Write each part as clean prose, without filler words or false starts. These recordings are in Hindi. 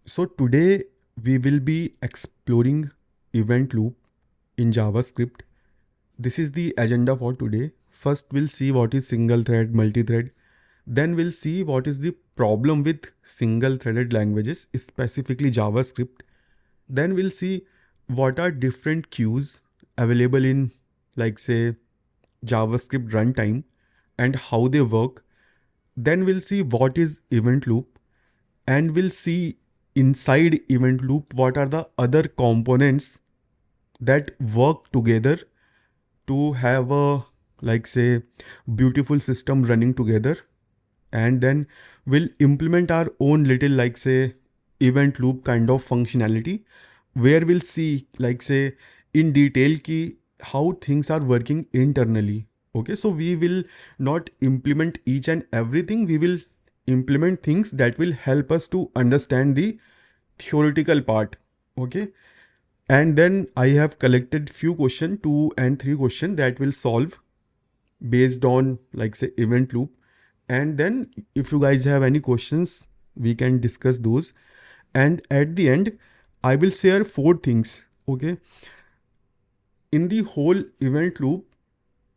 So today we will be exploring event loop in JavaScript. This is the agenda for today. First we'll see what is single thread, multi-thread. Then we'll see what is the problem with single threaded languages, specifically JavaScript. Then we'll see what are different queues available in, like say, JavaScript runtime and how they work. Then we'll see what is event loop, and we'll see inside event loop what are the other components that work together to have a, like say, beautiful system running together. And then we'll implement our own little, like say, event loop kind of functionality, where we'll see, like say, in detail ki how things are working internally. Okay, so we will not implement each and everything. We will implement things that will help us to understand the theoretical part. Okay, and then I have collected few question, 2 and 3 question that will solve based on, like say, event loop. And then if you guys have any questions, we can discuss those. And at the end I will share 4 things. Okay, in the whole event loop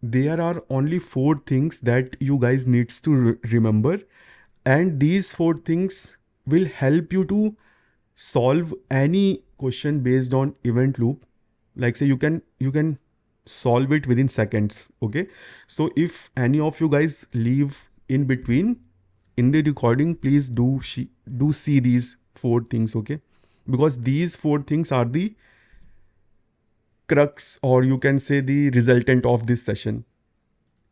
there are only 4 things that you guys needs to remember, and these 4 things will help you to solve any question based on event loop. Like say, you can solve it within seconds. Okay, so if any of you guys leave in between in the recording, please do see these 4 things. Okay, because these 4 things are the crux, or you can say the resultant of this session.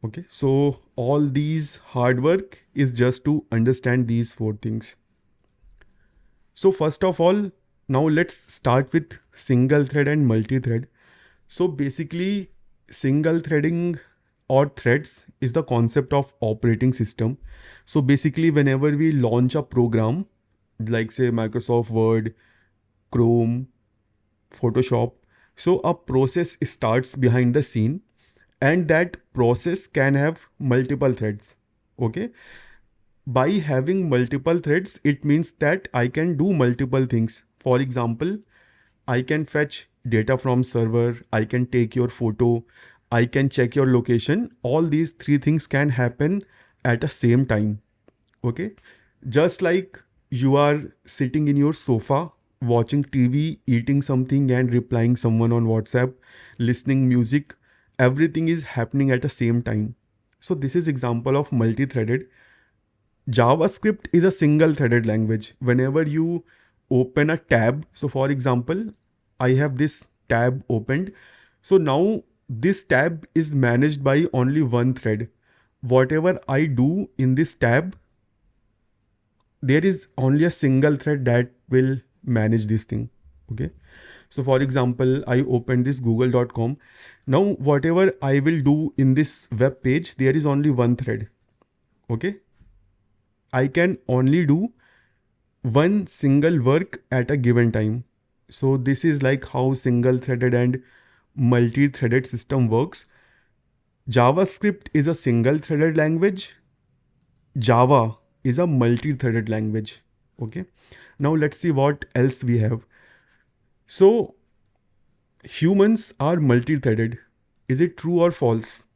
Okay, so all these hard work is just to understand these 4 things. So first of all, now let's start with single thread and multi-thread. So basically, single threading or threads is the concept of operating system. So basically, whenever we launch a program, like say Microsoft Word, Chrome, Photoshop, so a process starts behind the scene, and that process can have multiple threads. Okay, by having multiple threads, it means that I can do multiple things. For example, I can fetch data from server, I can take your photo, I can check your location. All these 3 things can happen at the same time. Okay, just like you are sitting in your sofa watching TV, eating something and replying someone on WhatsApp, listening music, everything is happening at the same time. So this is example of multi-threaded. JavaScript is a single threaded language. Whenever you open a tab, so for example, I have this tab opened. So now this tab is managed by only one thread. Whatever I do in this tab, there is only a single thread that will manage this thing. Okay. So for example, I open this google.com. Now, whatever I will do in this web page, there is only one thread. Okay. I can only do one single work at a given time. So this is like how single threaded and multi-threaded system works. JavaScript is a single threaded language. Java is a multi-threaded language. Okay. Now let's see what else we have. So humans are multi-threaded. Is it true or false?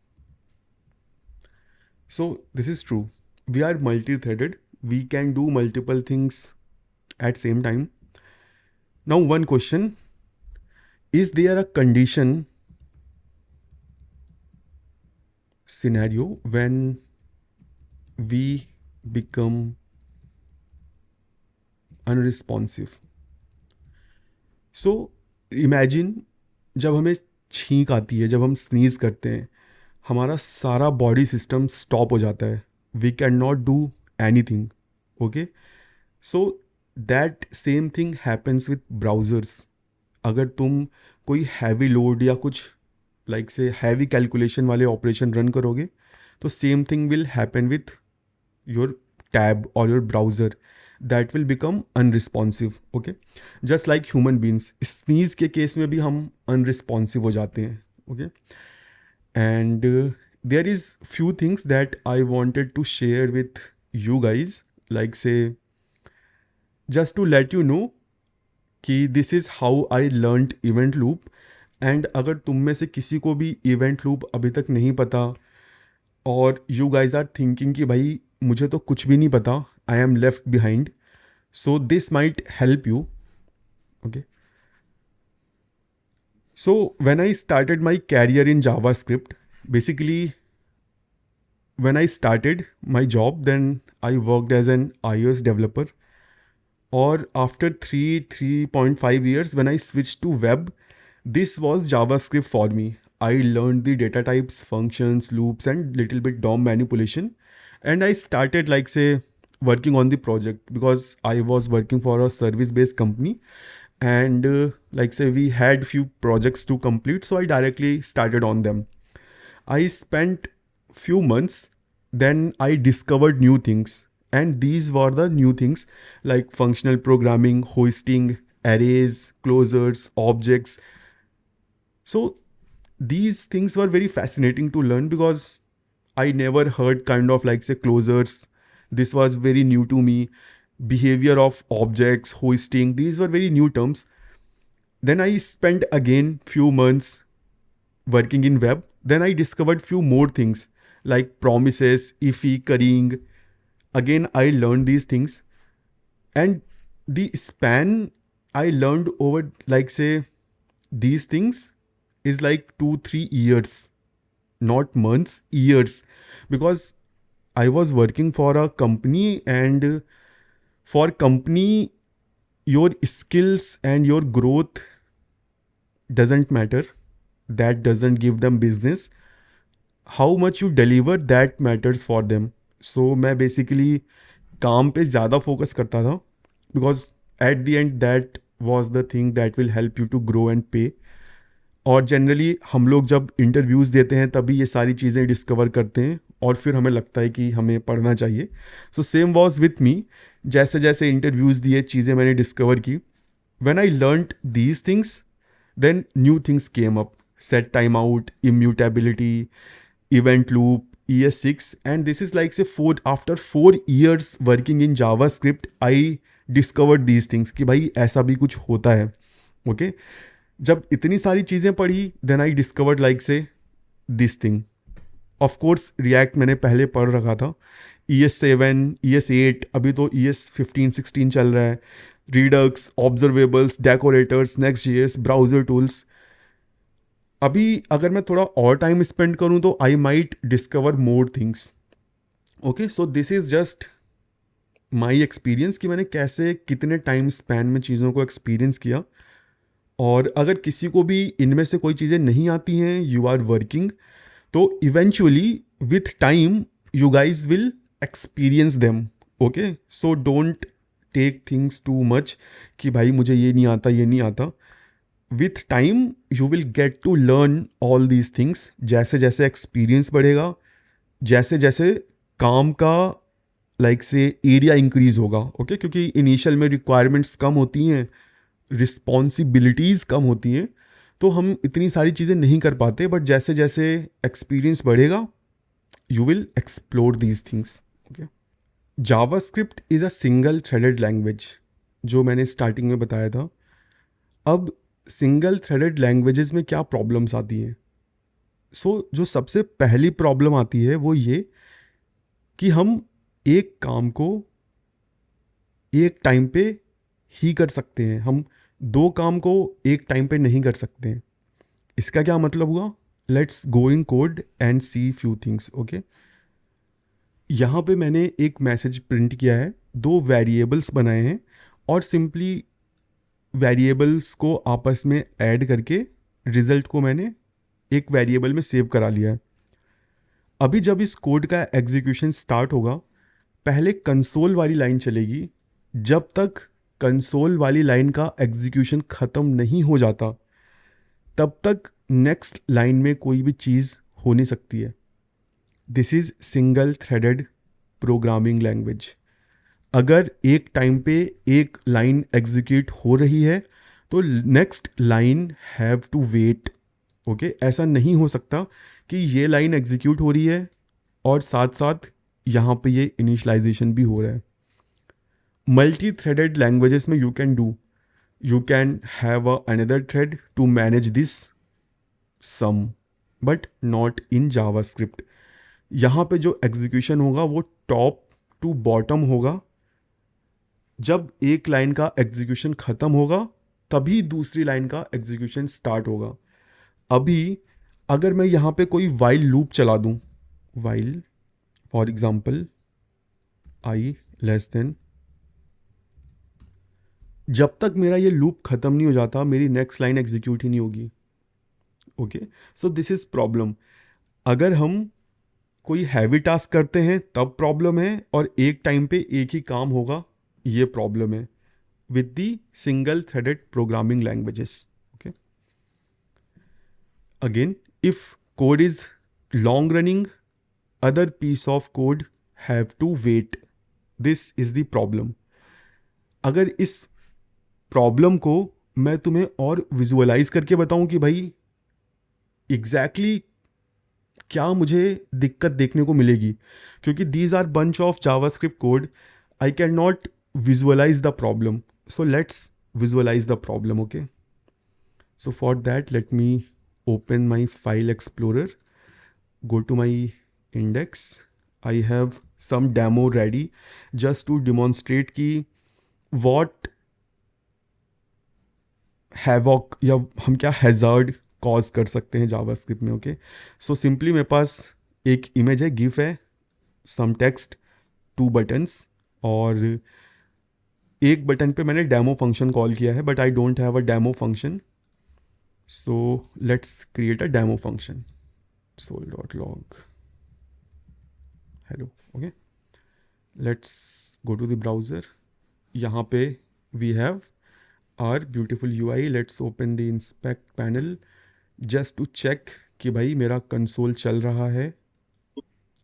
So this is true. We are multi-threaded. We can do multiple things at same time. Now one question, is there a condition scenario when we become unresponsive? So imagine जब हमें छींक आती है, जब हम स्नीज करते हैं, हमारा सारा बॉडी सिस्टम स्टॉप हो जाता है. We can not do anything. Okay, so that same thing happens with browsers. अगर तुम कोई हैवी लोड या कुछ लाइक से हैवी कैलकुलेशन वाले ऑपरेशन रन करोगे, तो same thing will happen with your tab और your browser. That will become unresponsive. Okay, just like human beings, sneeze के केस में भी हम अनरिस्पॉन्सिव हो जाते हैं. Okay, and there is few things that I wanted to share with you guys, like say just to let you know कि this is how I learned event loop. And अगर तुम में से किसी को भी इवेंट लूप अभी तक नहीं पता और यू गाइज आर थिंकिंग कि भाई मुझे तो कुछ भी नहीं पता, I am left behind, so this might help you. Okay, so when I started my career in JavaScript, basically when I started my job, then I worked as an iOS developer, or after 3.5 years when I switched to web, this was JavaScript for me. I learned the data types, functions, loops, and little bit DOM manipulation, and I started like say working on the project because I was working for a service based company, and like say we had few projects to complete, so I directly started on them. I spent few months, then I discovered new things, and these were the new things like functional programming, hoisting, arrays, closures, objects. So these things were very fascinating to learn because I never heard kind of like say closures. This was very new to me. Behavior of objects, hoisting, these were very new terms. Then I spent again few months working in web. Then I discovered few more things like promises, iffy, currying. Again, I learned these things, and the span I learned over like say these things is like 2-3 years, not months, years, because I was working for a company, and for company your skills and your growth doesn't matter. That doesn't give them business. How much you deliver, that matters for them. So मैं basically काम पे ज़्यादा फोकस करता था because at the end that was the thing that will help you to grow and pay. और जनरली हम लोग जब इंटरव्यूज़ देते हैं तभी ये सारी चीज़ें डिस्कवर करते हैं और फिर हमें लगता है कि हमें पढ़ना चाहिए. So same was with me. जैसे जैसे इंटरव्यूज़ दिए, चीज़ें मैंने डिस्कवर की. When I learned these things, then new things came up: set timeout, immutability, event loop, ES6. And this is like say after 4 years working in JavaScript, I discovered these things कि भाई ऐसा भी कुछ होता है. Okay, जब इतनी सारी चीज़ें पढ़ी, then I discovered like say this thing. Of course React मैंने पहले पढ़ रखा था. ES7, ES8, अभी तो ES15-16 चल रहा है. Redux, Observables, Decorators, Next.js, Browser Tools. अभी अगर मैं थोड़ा और टाइम स्पेंड करूं तो I might discover more things. Okay, so this is just my experience कि मैंने कैसे कितने टाइम स्पैन में चीज़ों को एक्सपीरियंस किया. और अगर किसी को भी इनमें से कोई चीज़ें नहीं आती हैं, यू आर वर्किंग, तो eventually with time you guys will experience them. Okay, so don't take things too much कि भाई मुझे ये नहीं आता, ये नहीं आता. With time you will get to learn all these things. जैसे जैसे एक्सपीरियंस बढ़ेगा, जैसे जैसे काम का लाइक से एरिया इंक्रीज होगा. ओके, क्योंकि इनिशियल में रिक्वायरमेंट्स कम होती हैं, रिस्पॉन्सिबिलिटीज़ कम होती हैं, तो हम इतनी सारी चीज़ें नहीं कर पाते. बट जैसे जैसे एक्सपीरियंस बढ़ेगा, you will explore these things. Okay, JavaScript is a single threaded language, जो मैंने स्टार्टिंग में बताया था. अब सिंगल थ्रेडेड लैंग्वेजेस में क्या प्रॉब्लम्स आती हैं? सो जो सबसे पहली प्रॉब्लम आती है वो ये कि हम एक काम को एक टाइम पे ही कर सकते हैं, हम दो काम को एक टाइम पे नहीं कर सकते हैं. इसका क्या मतलब हुआ? Let's go in code and see few things. Okay, यहाँ पे मैंने एक मैसेज प्रिंट किया है, दो वेरिएबल्स बनाए हैं और सिंपली वेरिएबल्स को आपस में ऐड करके रिजल्ट को मैंने एक वेरिएबल में सेव करा लिया है. अभी जब इस कोड का एग्जीक्यूशन स्टार्ट होगा, पहले कंसोल वाली लाइन चलेगी. जब तक कंसोल वाली लाइन का एग्जीक्यूशन ख़त्म नहीं हो जाता, तब तक नेक्स्ट लाइन में कोई भी चीज़ हो नहीं सकती है. This is single threaded programming language. अगर एक टाइम पे एक लाइन एग्जीक्यूट हो रही है तो next line have to wait. Okay, ऐसा नहीं हो सकता कि ये लाइन एग्जीक्यूट हो रही है और साथ साथ यहाँ पे ये इनिशियलाइजेशन भी हो रहा है. मल्टी थ्रेडेड लैंग्वेजेस में you can have another thread to manage this sum, but not in JavaScript. यहाँ पे जो एग्जीक्यूशन होगा वो टॉप टू बॉटम होगा. जब एक लाइन का एग्जीक्यूशन ख़त्म होगा तभी दूसरी लाइन का एग्जीक्यूशन स्टार्ट होगा. अभी अगर मैं यहाँ पे कोई वाइल लूप चला दूँ, while for example I less than, जब तक मेरा ये लूप ख़त्म नहीं हो जाता मेरी नेक्स्ट लाइन एग्जीक्यूट ही नहीं होगी. Okay, so this is problem. अगर हम कोई हैवी टास्क करते हैं तब प्रॉब्लम है, और एक टाइम पे एक ही काम होगा ये प्रॉब्लम है with the single threaded programming languages. Okay, again if code is long running, other piece of code have to wait. This is the problem. अगर इस प्रॉब्लम को मैं तुम्हें और विजुअलाइज करके बताऊं कि भाई एग्जैक्टली क्या मुझे दिक्कत देखने को मिलेगी, क्योंकि these are bunch of JavaScript code, I can not visualize the problem. So let's visualize the problem. Okay, so for that let me open my file explorer, go to my index. I have some demo ready just to demonstrate कि what havoc या हम क्या हैज़ार्ड कॉज कर सकते हैं जावास्क्रिप्ट में. ओके, सो सिंपली मेरे पास एक इमेज है, गिफ है, सम टेक्स्ट, 2 बटन्स, और एक बटन पे मैंने डेमो फंक्शन कॉल किया है, but I don't have a demo function. So let's create a demo function. sol.log hello. Okay, let's go to the browser. यहाँ पे we have our beautiful UI. Let's open the inspect panel just to check कि भाई मेरा console चल रहा है,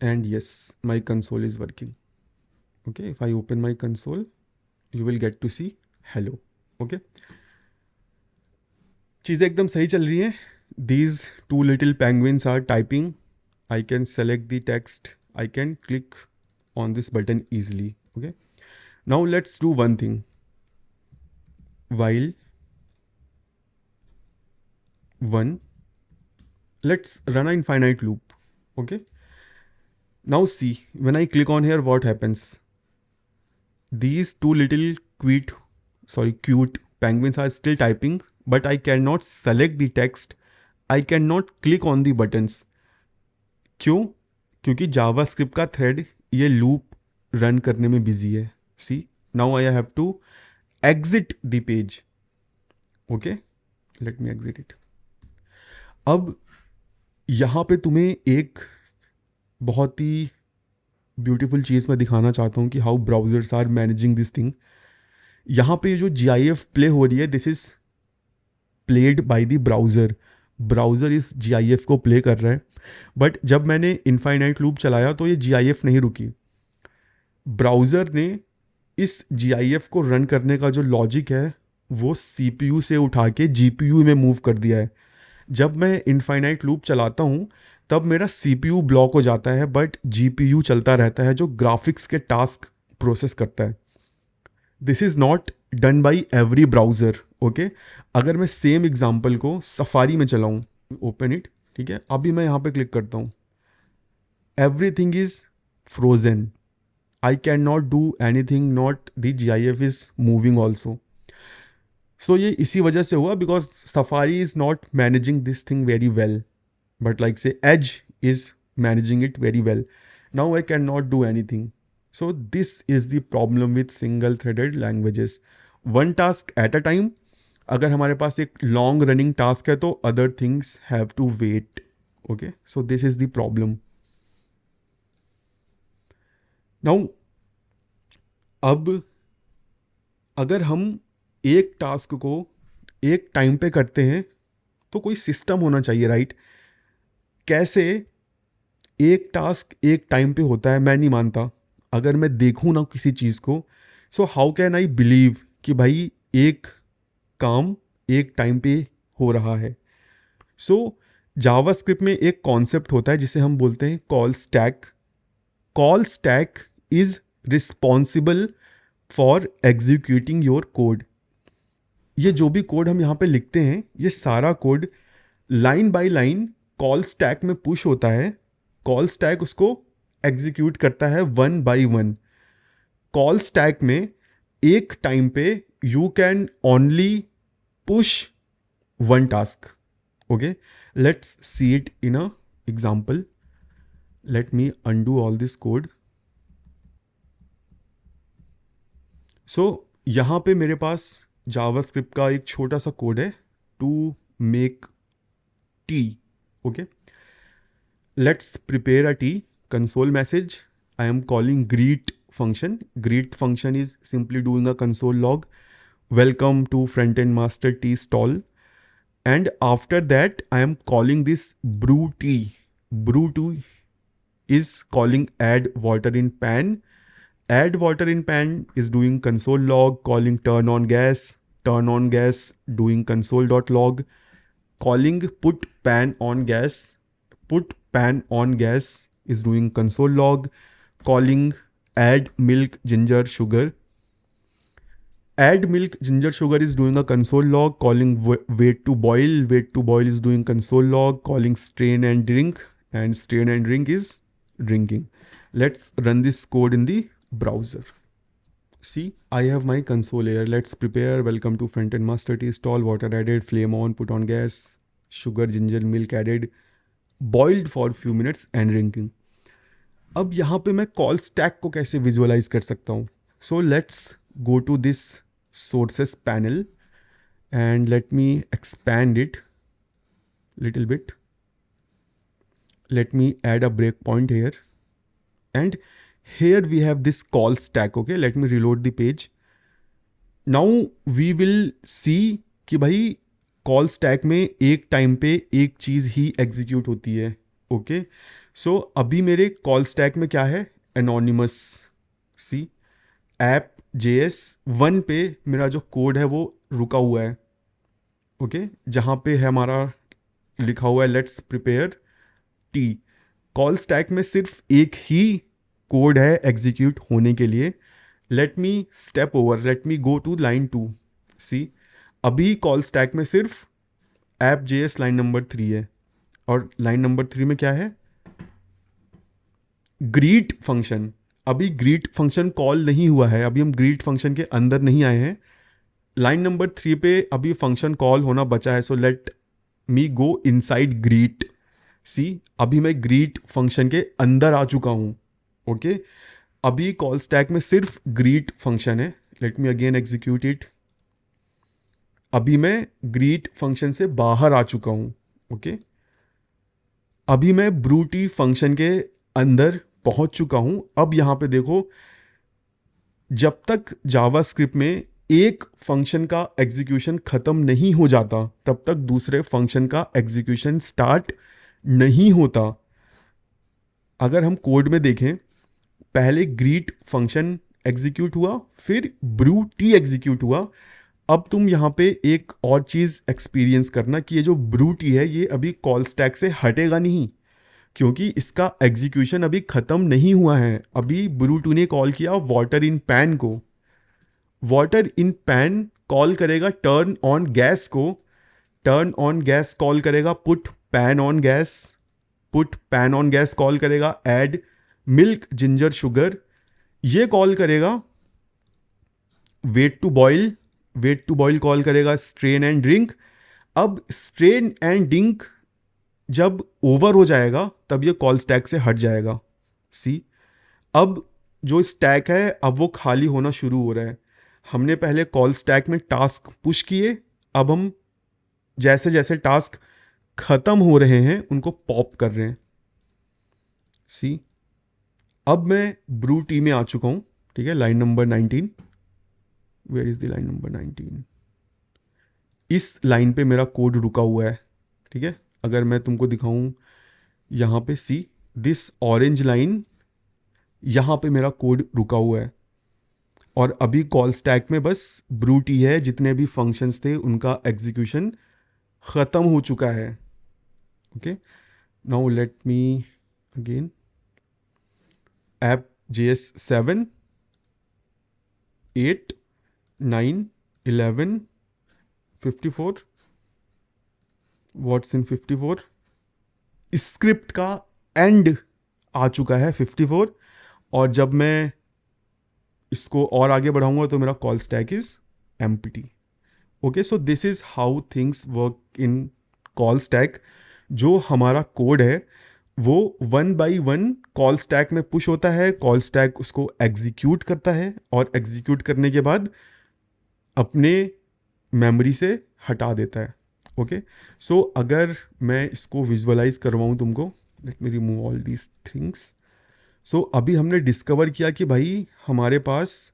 and yes, my console is working. Okay, if I open my console you will get to see hello. Okay, चीज़ें एकदम सही चल रही हैं. These 2 little penguins are typing. I can select the text. I can click on this button easily. Okay, now let's do one thing. While 1, let's run an infinite loop. Okay, now see, when I click on here, what happens? These 2 little cute penguins are still typing, but I cannot select the text. I cannot click on the buttons. क्यों? क्योंकि जावास्क्रिप्ट का थ्रेड ये लूप रन करने में बिजी है. See, now I have to exit the page. Okay, let me exit it. अब यहाँ पे तुम्हें एक बहुत ही ब्यूटीफुल चीज़ मैं दिखाना चाहता हूँ कि how browsers are managing this thing. यहाँ पे जो GIF प्ले हो रही है, this is played by the browser. Browser इस GIF को प्ले कर रहा है, बट जब मैंने इनफाइनाइट लूप चलाया तो ये GIF नहीं रुकी. ब्राउज़र ने इस GIF को रन करने का जो लॉजिक है वो CPU से उठा के GPU में मूव कर दिया है. जब मैं इनफाइनाइट लूप चलाता हूँ तब मेरा CPU ब्लॉक हो जाता है, बट GPU चलता रहता है जो ग्राफिक्स के टास्क प्रोसेस करता है. This is not done by every browser. Okay, अगर मैं सेम एग्जाम्पल को सफारी में चलाऊँ, ओपन इट, ठीक है, अभी मैं यहाँ पे क्लिक करता हूँ, everything is frozen. I can not do anything, not the GIF is moving also. So ये इसी वजह से हुआ because Safari is not managing this thing very well, but like say Edge is managing it very well. Now I can not do anything. So this is the problem with single threaded languages. One task at a time. अगर हमारे पास एक long running task है तो other things have to wait. Okay, so this is the problem. Now अब अगर हम एक टास्क को एक टाइम पे करते हैं तो कोई सिस्टम होना चाहिए, राइट? कैसे एक टास्क एक टाइम पे होता है मैं नहीं मानता. अगर मैं देखूँ ना किसी चीज़ को, so how can I believe कि भाई एक काम एक टाइम पे हो रहा है. सो जावास्क्रिप्ट में एक कॉन्सेप्ट होता है जिसे हम बोलते हैं call stack. Call stack is responsible for executing your code. ये जो भी कोड हम यहाँ पे लिखते हैं, ये सारा code line by line call stack में पुश होता है। कॉल स्टैक उसको एग्जीक्यूट करता है one by one. Call stack में एक टाइम पे you can only push one task. Okay, let's see it in a example. Let me undo all this code. So यहाँ पे मेरे पास जावास्क्रिप्ट का एक छोटा सा कोड है to make tea. Okay, let's prepare a tea. Console message, I am calling greet function. Greet function is simply doing a console log. Welcome to front-end master tea stall. And after that, I am calling this brew tea. Brew tea is calling add water in pan. Add water in pan is doing console log, calling turn on gas. Turn on gas doing console.log. Calling put pan on gas. Put pan on gas is doing console log. Calling add milk ginger sugar. Add milk ginger sugar is doing a console log. Calling wait to boil. Wait to boil is doing console log. Calling strain and drink. And strain and drink is drinking. Let's run this code in the browser. See, I have my console here. Let's prepare. Welcome to front-end master tea stall. Water added, flame on, put on gas, sugar, ginger, milk added, boiled for few minutes and drinking. अब यहाँ पे मैं कॉल स्टैक को कैसे विजुअलाइज कर सकता हूँ? So let's go to this sources panel and let me expand it little bit. Let me add a breakpoint here. And here we have this call stack. Okay, let me reload the page. Now we will see कि भाई कॉल स्टैक में एक टाइम पे एक चीज़ ही एग्जीक्यूट होती है. ओके, सो अभी मेरे कॉल स्टैक में क्या है? एनोनिमस. सी, ऐप JS1 पे मेरा जो कोड है वो रुका हुआ है. ओके, जहाँ पे है हमारा लिखा हुआ है let's prepare T. Call stack में सिर्फ एक ही कोड है एग्जीक्यूट होने के लिए. Let me step over, let me go to line 2. See, अभी कॉल स्टैक में सिर्फ ऐप JS लाइन नंबर 3 है. और लाइन नंबर 3 में क्या है? Greet function. अभी ग्रीट फंक्शन कॉल नहीं हुआ है, अभी हम ग्रीट फंक्शन के अंदर नहीं आए हैं. लाइन नंबर 3 पे अभी फंक्शन कॉल होना बचा है. So let me go inside greet. See, अभी मैं ग्रीट फंक्शन के अंदर आ चुका हूँ. ओके, अभी कॉल स्टैक में सिर्फ ग्रीट फंक्शन है. Let me again execute it. अभी मैं ग्रीट फंक्शन से बाहर आ चुका हूँ. ओके, अभी मैं ब्रूटी फंक्शन के अंदर पहुंच चुका हूँ. अब यहाँ पे देखो, जब तक जावास्क्रिप्ट में एक फंक्शन का एग्जीक्यूशन ख़त्म नहीं हो जाता तब तक दूसरे फंक्शन का एग्जीक्यूशन स्टार्ट नहीं होता. अगर हम कोड में देखें, पहले ग्रीट फंक्शन एग्जीक्यूट हुआ, फिर ब्रू टी एग्जीक्यूट हुआ. अब तुम यहाँ पे एक और चीज़ एक्सपीरियंस करना कि ये जो ब्रू टी है ये अभी कॉल स्टैक से हटेगा नहीं, क्योंकि इसका एग्जीक्यूशन अभी ख़त्म नहीं हुआ है. अभी ब्रू टू ने कॉल किया वाटर इन पैन को. वाटर इन पैन कॉल करेगा टर्न ऑन गैस को. टर्न ऑन गैस कॉल करेगा put pan on gas. Put pan on gas call करेगा ऐड मिल्क जिंजर शुगर. ये कॉल करेगा wait to boil. Wait to boil call करेगा स्ट्रेन एंड ड्रिंक. अब स्ट्रेन एंड ड्रिंक जब ओवर हो जाएगा तब ये कॉल स्टैक से हट जाएगा. सी, अब जो स्टैक है अब वो खाली होना शुरू हो रहा है. हमने पहले कॉल स्टैक में टास्क पुश किए, अब हम जैसे जैसे टास्क ख़त्म हो रहे हैं उनको पॉप कर रहे हैं. सी, अब मैं ब्रू टी में आ चुका हूँ. ठीक है, line number 19. Where is the line number 19? इस लाइन पे मेरा कोड रुका हुआ है. ठीक है, अगर मैं तुमको दिखाऊं यहाँ पे, सी दिस ऑरेंज लाइन, यहाँ पे मेरा कोड रुका हुआ है. और अभी कॉल स्टैक में बस ब्रू टी है. जितने भी फंक्शंस थे उनका एग्जीक्यूशन ख़त्म हो चुका है. Okay, now let me again app JS7. 8, 9, 11, 54, what's in 54, script का एंड आ चुका है 54, और जब मैं इसको और आगे बढ़ाऊंगा तो मेरा call stack is empty. Okay, so this is how things work in call stack. जो हमारा कोड है वो 1 बाई 1 कॉल स्टैक में पुश होता है, कॉल स्टैक उसको एग्जीक्यूट करता है, और एग्जीक्यूट करने के बाद अपने मेमोरी से हटा देता है. ओके, सो अगर मैं इसको विजुअलाइज करवाऊँ तुमको, let me remove all these things. So अभी हमने डिस्कवर किया कि भाई हमारे पास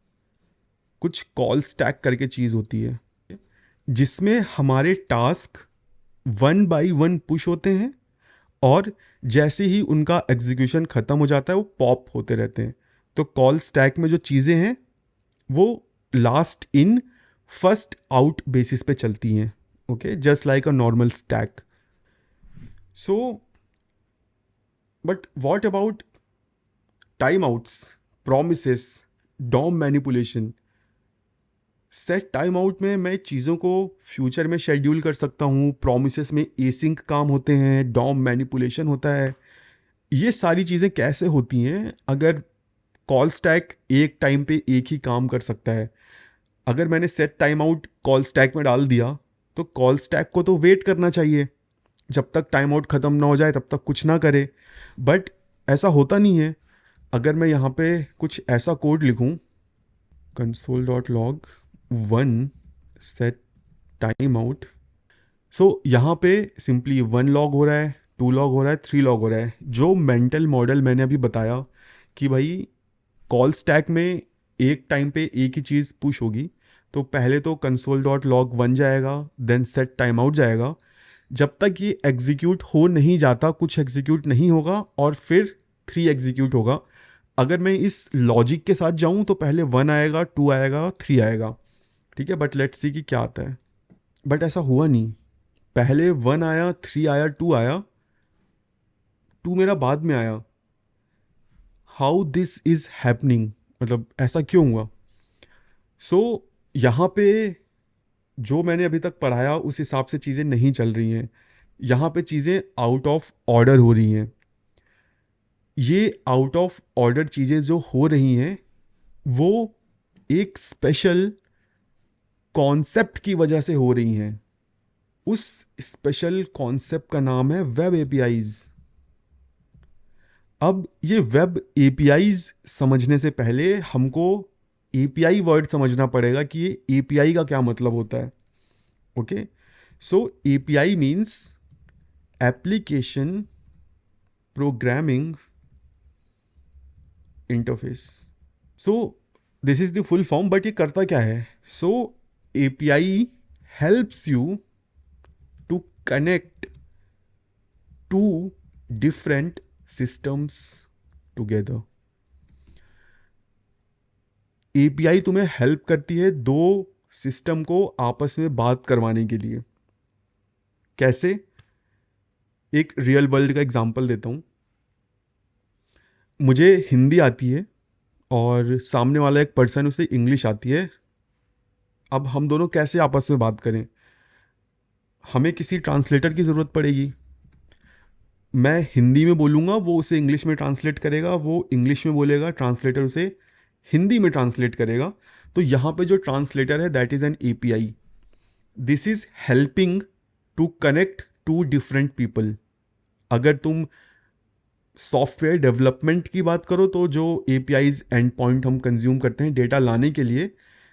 कुछ कॉल स्टैक करके चीज़ होती है जिसमें हमारे टास्क 1 बाई 1 पुश होते हैं, और जैसे ही उनका एग्जीक्यूशन ख़त्म हो जाता है वो पॉप होते रहते हैं. तो कॉल स्टैक में जो चीज़ें हैं वो last in first out basis पे चलती हैं. Okay, just like a normal stack. So but what about timeouts, promises, DOM manipulation. Set time out में मैं चीज़ों को फ्यूचर में शेड्यूल कर सकता हूँ, प्रोमिसेस में एसिंक काम होते हैं, डॉम मैनिपुलेशन होता है. ये सारी चीज़ें कैसे होती हैं अगर कॉल स्टैक एक टाइम पे एक ही काम कर सकता है. अगर मैंने set time out call stack में डाल दिया तो कॉल स्टैक को तो वेट करना चाहिए जब तक टाइम आउट ख़त्म ना हो जाए, तब तक कुछ ना करे. बट ऐसा होता नहीं है. अगर मैं यहाँ पे कुछ ऐसा कोड लिखूँ, console.log 1 set टाइम आउट. सो यहाँ पे सिंपली 1 लॉग हो रहा है, 2 लॉग हो रहा है, 3 लॉग हो रहा है. जो मेंटल मॉडल मैंने अभी बताया कि भाई कॉल स्टैक में एक टाइम पे एक ही चीज़ पुश होगी, तो पहले तो console.log 1 जाएगा, देन सेट टाइम आउट जाएगा. जब तक ये एग्जीक्यूट हो नहीं जाता, कुछ एग्जीक्यूट नहीं होगा, और फिर 3 एग्जीक्यूट होगा. अगर मैं इस लॉजिक के साथ जाऊं तो पहले 1 आएगा, 2 आएगा, 3 आएगा. ठीक है, बट लेट्स सी कि क्या आता है. बट ऐसा हुआ नहीं. पहले 1 आया, 3 आया, 2 आया, 2 मेरा बाद में आया. हाउ दिस इज हैपनिंग, मतलब ऐसा क्यों हुआ. सो यहाँ पे जो मैंने अभी तक पढ़ाया उस हिसाब से चीज़ें नहीं चल रही हैं. यहाँ पे चीज़ें आउट ऑफ ऑर्डर हो रही हैं. ये आउट ऑफ ऑर्डर चीज़ें जो हो रही हैं वो एक स्पेशल कॉन्सेप्ट की वजह से हो रही हैं. उस स्पेशल कॉन्सेप्ट का नाम है वेब एपीआईज. अब ये वेब एपीआईज समझने से पहले हमको एपीआई वर्ड समझना पड़ेगा कि ये एपीआई का क्या मतलब होता है. Okay, so API means application programming interface. So this is the full form, but ये करता क्या है. So API helps you to connect to different systems together. API तुम्हें हेल्प करती है दो सिस्टम को आपस में बात करवाने के लिए. कैसे, एक रियल वर्ल्ड का एग्जांपल देता हूँ. मुझे हिंदी आती है और सामने वाला एक पर्सन उसे इंग्लिश आती है. अब हम दोनों कैसे आपस में बात करें. हमें किसी ट्रांसलेटर की ज़रूरत पड़ेगी. मैं हिंदी में बोलूँगा, वो उसे इंग्लिश में ट्रांसलेट करेगा, वो इंग्लिश में बोलेगा, ट्रांसलेटर उसे हिंदी में ट्रांसलेट करेगा. तो यहाँ पे जो ट्रांसलेटर है that is an API. This is helping to connect to different people. अगर तुम सॉफ्टवेयर डेवलपमेंट की बात करो तो जो एपीआईज एंड पॉइंट हम कंज्यूम करते हैं डेटा लाने के लिए,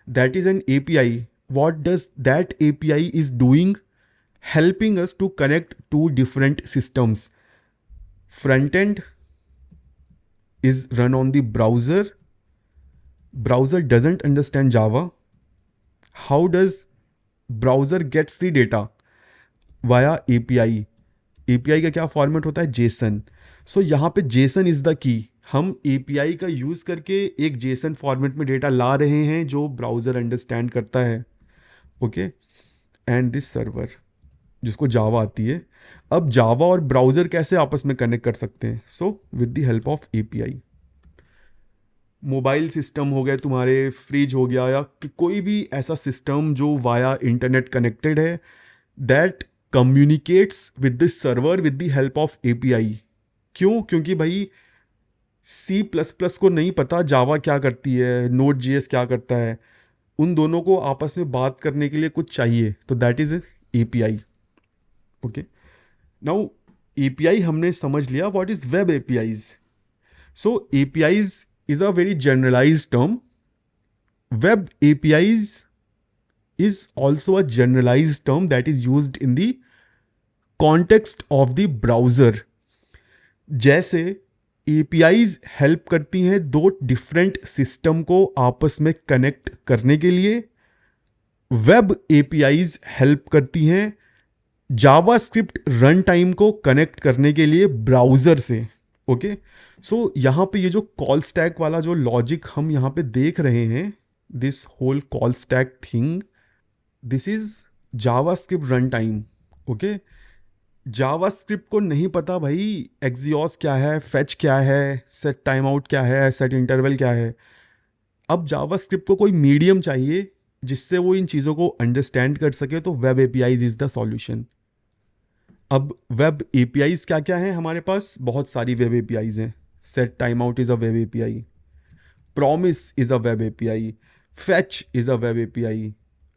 that is an API. What does that API is doing, helping us to connect two different systems. Front end is run on the browser. Browser doesn't understand Java. How does browser gets the data? Via API. API का क्या फॉर्मेट होता है, JSON. सो यहाँ पे JSON इज द की. हम API का यूज़ करके एक JSON फॉर्मेट में डेटा ला रहे हैं जो ब्राउज़र अंडरस्टैंड करता है. ओके, एंड दिस सर्वर जिसको जावा आती है. अब जावा और ब्राउज़र कैसे आपस में कनेक्ट कर सकते हैं. So with the help of API. Mobile system हो गए तुम्हारे, फ्रिज हो गया, या कोई भी ऐसा सिस्टम जो वाया इंटरनेट कनेक्टेड है, that communicates with the server with the help of API. क्यों? क्योंकि भाई सी प्लस प्लस को नहीं पता जावा क्या करती है, नोट जीएस क्या करता है, उन दोनों को आपस में बात करने के लिए कुछ चाहिए, तो that is API. Okay, now API हमने समझ लिया, what is web APIs. So APIs is a very generalized term. Web APIs is also a generalized term that is used in the context of the browser. जैसे APIs हेल्प करती हैं दो डिफरेंट सिस्टम को आपस में कनेक्ट करने के लिए, वेब APIs हेल्प करती हैं जावास्क्रिप्ट रन टाइम को कनेक्ट करने के लिए ब्राउज़र से. ओके, सो यहाँ पे ये जो कॉल स्टैक वाला जो लॉजिक हम यहाँ पे देख रहे हैं, this whole call stack thing, this is JavaScript run time. Okay, JavaScript को नहीं पता भाई एक्सियोस क्या है, फेच क्या है, सेट टाइम आउट क्या है, सेट इंटरवल क्या है. अब जावास्क्रिप्ट को कोई मीडियम चाहिए जिससे वो इन चीज़ों को अंडरस्टैंड कर सके, तो web APIs is the solution. अब वेब एपीआईज क्या क्या है हमारे पास? बहुत सारी वेब एपीआईज हैं. Set time out is a web API, promise is a web API, fetch is a web API,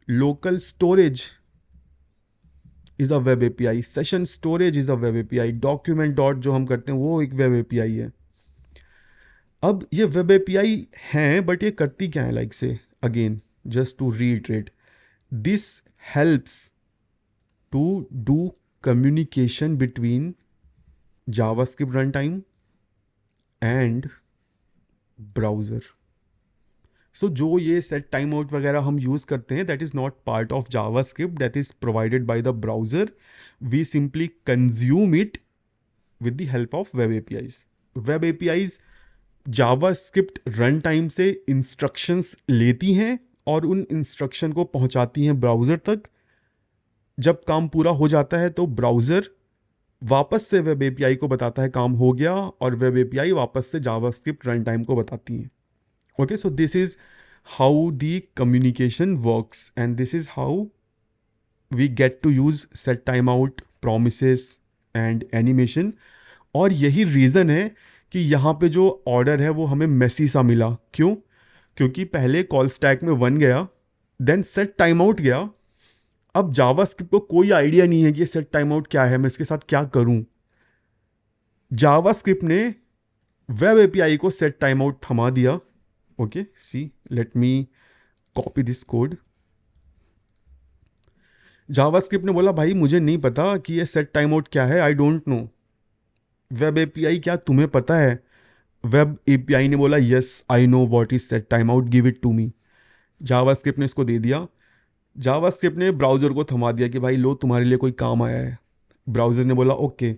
local storage is a web API, session storage is a web API, document dot जो हम करते हैं वो एक वेब एपीआई है. अब ये वेब एपीआई हैं, बट ये करती क्या है? Like say again, just to reiterate, this helps to do communication between JavaScript runtime and browser. So जो ये set timeout वगैरह हम यूज़ करते हैं, that is not part of JavaScript, that is provided by the browser. We simply consume it with the help of web APIs. Web APIs JavaScript runtime से instructions लेती हैं और उन instruction को पहुंचाती हैं ब्राउज़र तक. जब काम पूरा हो जाता है तो ब्राउज़र वापस से वेब एपीआई को बताता है काम हो गया, और वेब एपीआई वापस से जावास्क्रिप्ट रन टाइम को बताती है. Okay, so this is how the communication works and this is how we get to use set time out, promises and animation. और यही रीज़न है कि यहाँ पे जो ऑर्डर है वो हमें मेसी सा मिला. क्यों? क्योंकि पहले कॉल स्टैक में 1 गया, देन सेट टाइम आउट गया. अब जावास्क्रिप्ट को कोई आइडिया नहीं है कि ये सेट टाइम आउट क्या है, मैं इसके साथ क्या करूं. जावास्क्रिप्ट ने वेब एपीआई को सेट टाइम आउट थमा दिया. Okay, see, let me copy this code. JavaScript ने बोला भाई मुझे नहीं पता कि ये सेट टाइम आउट क्या है, I don't know. Web API, क्या तुम्हें पता है? वेब एपीआई ने बोला yes I know what is set time out, give it to me. JavaScript ने इसको दे दिया. जावास्क्रिप्ट ने ब्राउज़र को थमा दिया कि भाई लो तुम्हारे लिए कोई काम आया है. ब्राउज़र ने बोला ओके.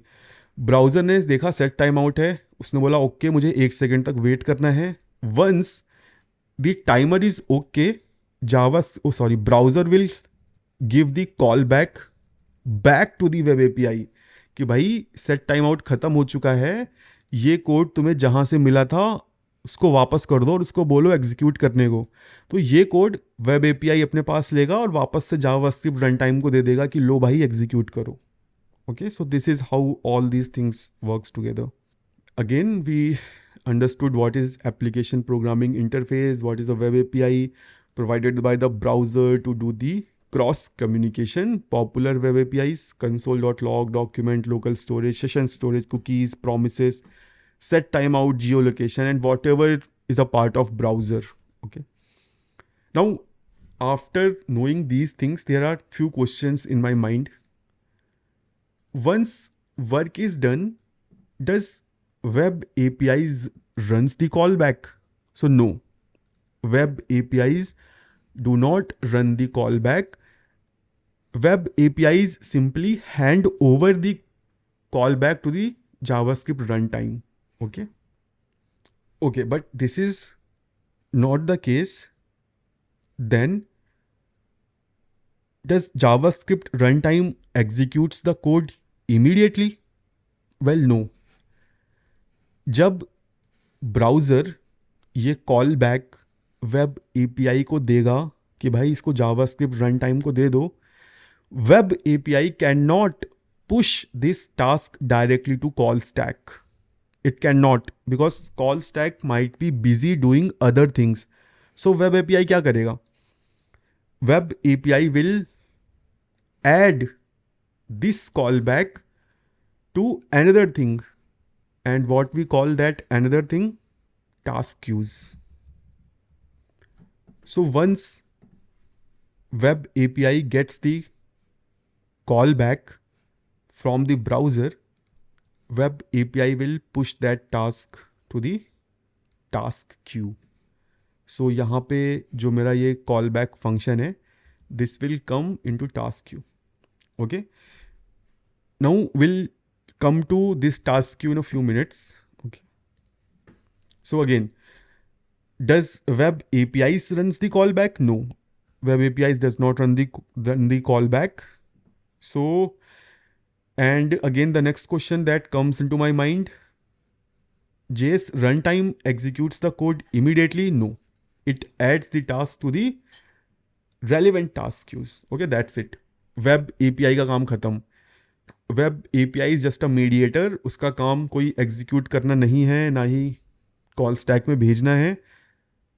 ब्राउज़र ने देखा सेट टाइम आउट है, उसने बोला ओके मुझे 1 सेकेंड तक वेट करना है. Once the timer is okay, browser will give the callback to the web API कि भाई सेट टाइम आउट ख़त्म हो चुका है, ये कोड तुम्हें जहाँ से मिला था उसको वापस कर दो और उसको बोलो एग्जीक्यूट करने को. तो ये कोड वेब एपीआई अपने पास लेगा और वापस से जावास्क्रिप्ट रन टाइम को दे देगा कि लो भाई एग्जीक्यूट करो. Okay, so this is how all these things works together. Again we understood what is application programming interface, what is a web API provided by the browser to do the cross communication. Popular web APIs: console.log, document, local storage, session storage, cookies, promises, set timeout, geolocation, and whatever is a part of browser. Okay, now after knowing these things, there are few questions in my mind. Once work is done, does web APIs runs the callback? So no, web APIs do not run the callback. Web APIs simply hand over the callback to the JavaScript runtime. Okay, but this is not the case. Then does JavaScript runtime executes the code immediately? Well, no. जब ब्राउज़र ये कॉल बैक वेब एपीआई को देगा कि भाई इसको जावास्क्रिप्ट रन टाइम को दे दो. Web API can not push this task directly to call stack. It cannot because call stack might be busy doing other things. So web API क्या करेगा? Web API will add this callback to another thing, and what we call that another thing, task queues. So once web API gets the callback from the browser, web API will push that task to the task queue. So यहाँ पे जो मेरा ये callback function है, this will come into task queue. Okay. Now we'll come to this task queue in a few minutes. Okay. So again, does web APIs runs the callback? No, web APIs does not run the callback. So, and again the next question that comes into my mind, JS runtime executes the code immediately? No, it adds the task to the relevant task queues. Okay, that's it. Web API का काम खत्म. Web API is just a mediator. उसका काम कोई execute करना नहीं है, ना ही call stack में भेजना है.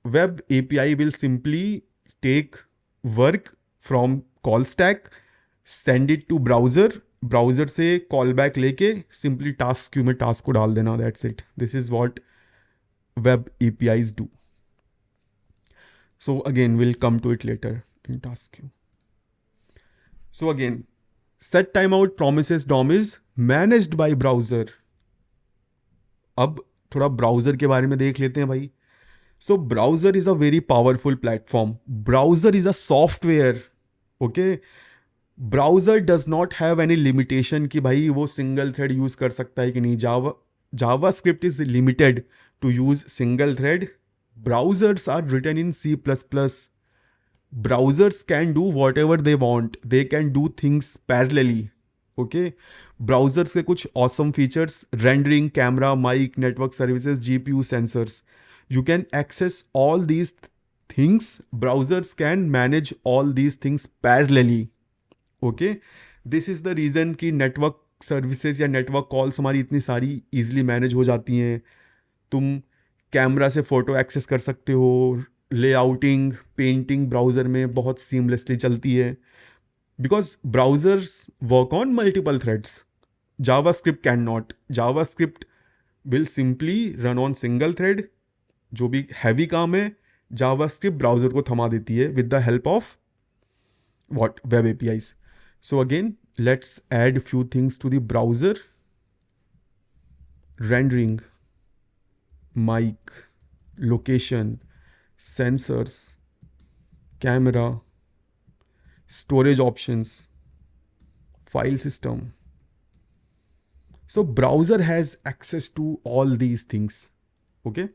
Web API will simply take work from call stack, send it to browser. Browser से कॉल बैक लेके सिंपली टास्क क्यू में टास्क को डाल देना. That's it. This is what web APIs do. So again will come to it later in task queue. So again set time out promises DOM is managed by browser. अब थोड़ा ब्राउजर के बारे में देख लेते हैं भाई. So browser is a very powerful platform. Browser is a software. Okay, browser does not have any limitation कि भाई वो सिंगल थ्रेड यूज कर सकता है कि नहीं. JavaScript is limited to use single thread. Browsers are written in C++. Browsers can do whatever they want. They can do things parallelly. Okay, browsers के कुछ awesome features, rendering, camera, mic, network services, GPU, sensors. You can access all these things. Browsers can manage all these things parallelly. Okay, this is the reason कि नेटवर्क सर्विसेज या नेटवर्क कॉल्स हमारी इतनी सारी ईजिली मैनेज हो जाती हैं. तुम कैमरा से फ़ोटो एक्सेस कर सकते हो. लेआउटिंग, पेंटिंग ब्राउज़र में बहुत सीमलेसली चलती है because browsers work on multiple threads. JavaScript can not. JavaScript will simply run on single thread. जो भी हैवी काम है जावास्क्रिप्ट ब्राउज़र को थमा देती है with the help of what web APIs. So again, let's add few things to the browser. Rendering, mic, location, sensors, camera, storage options, file system. So browser has access to all these things. Okay,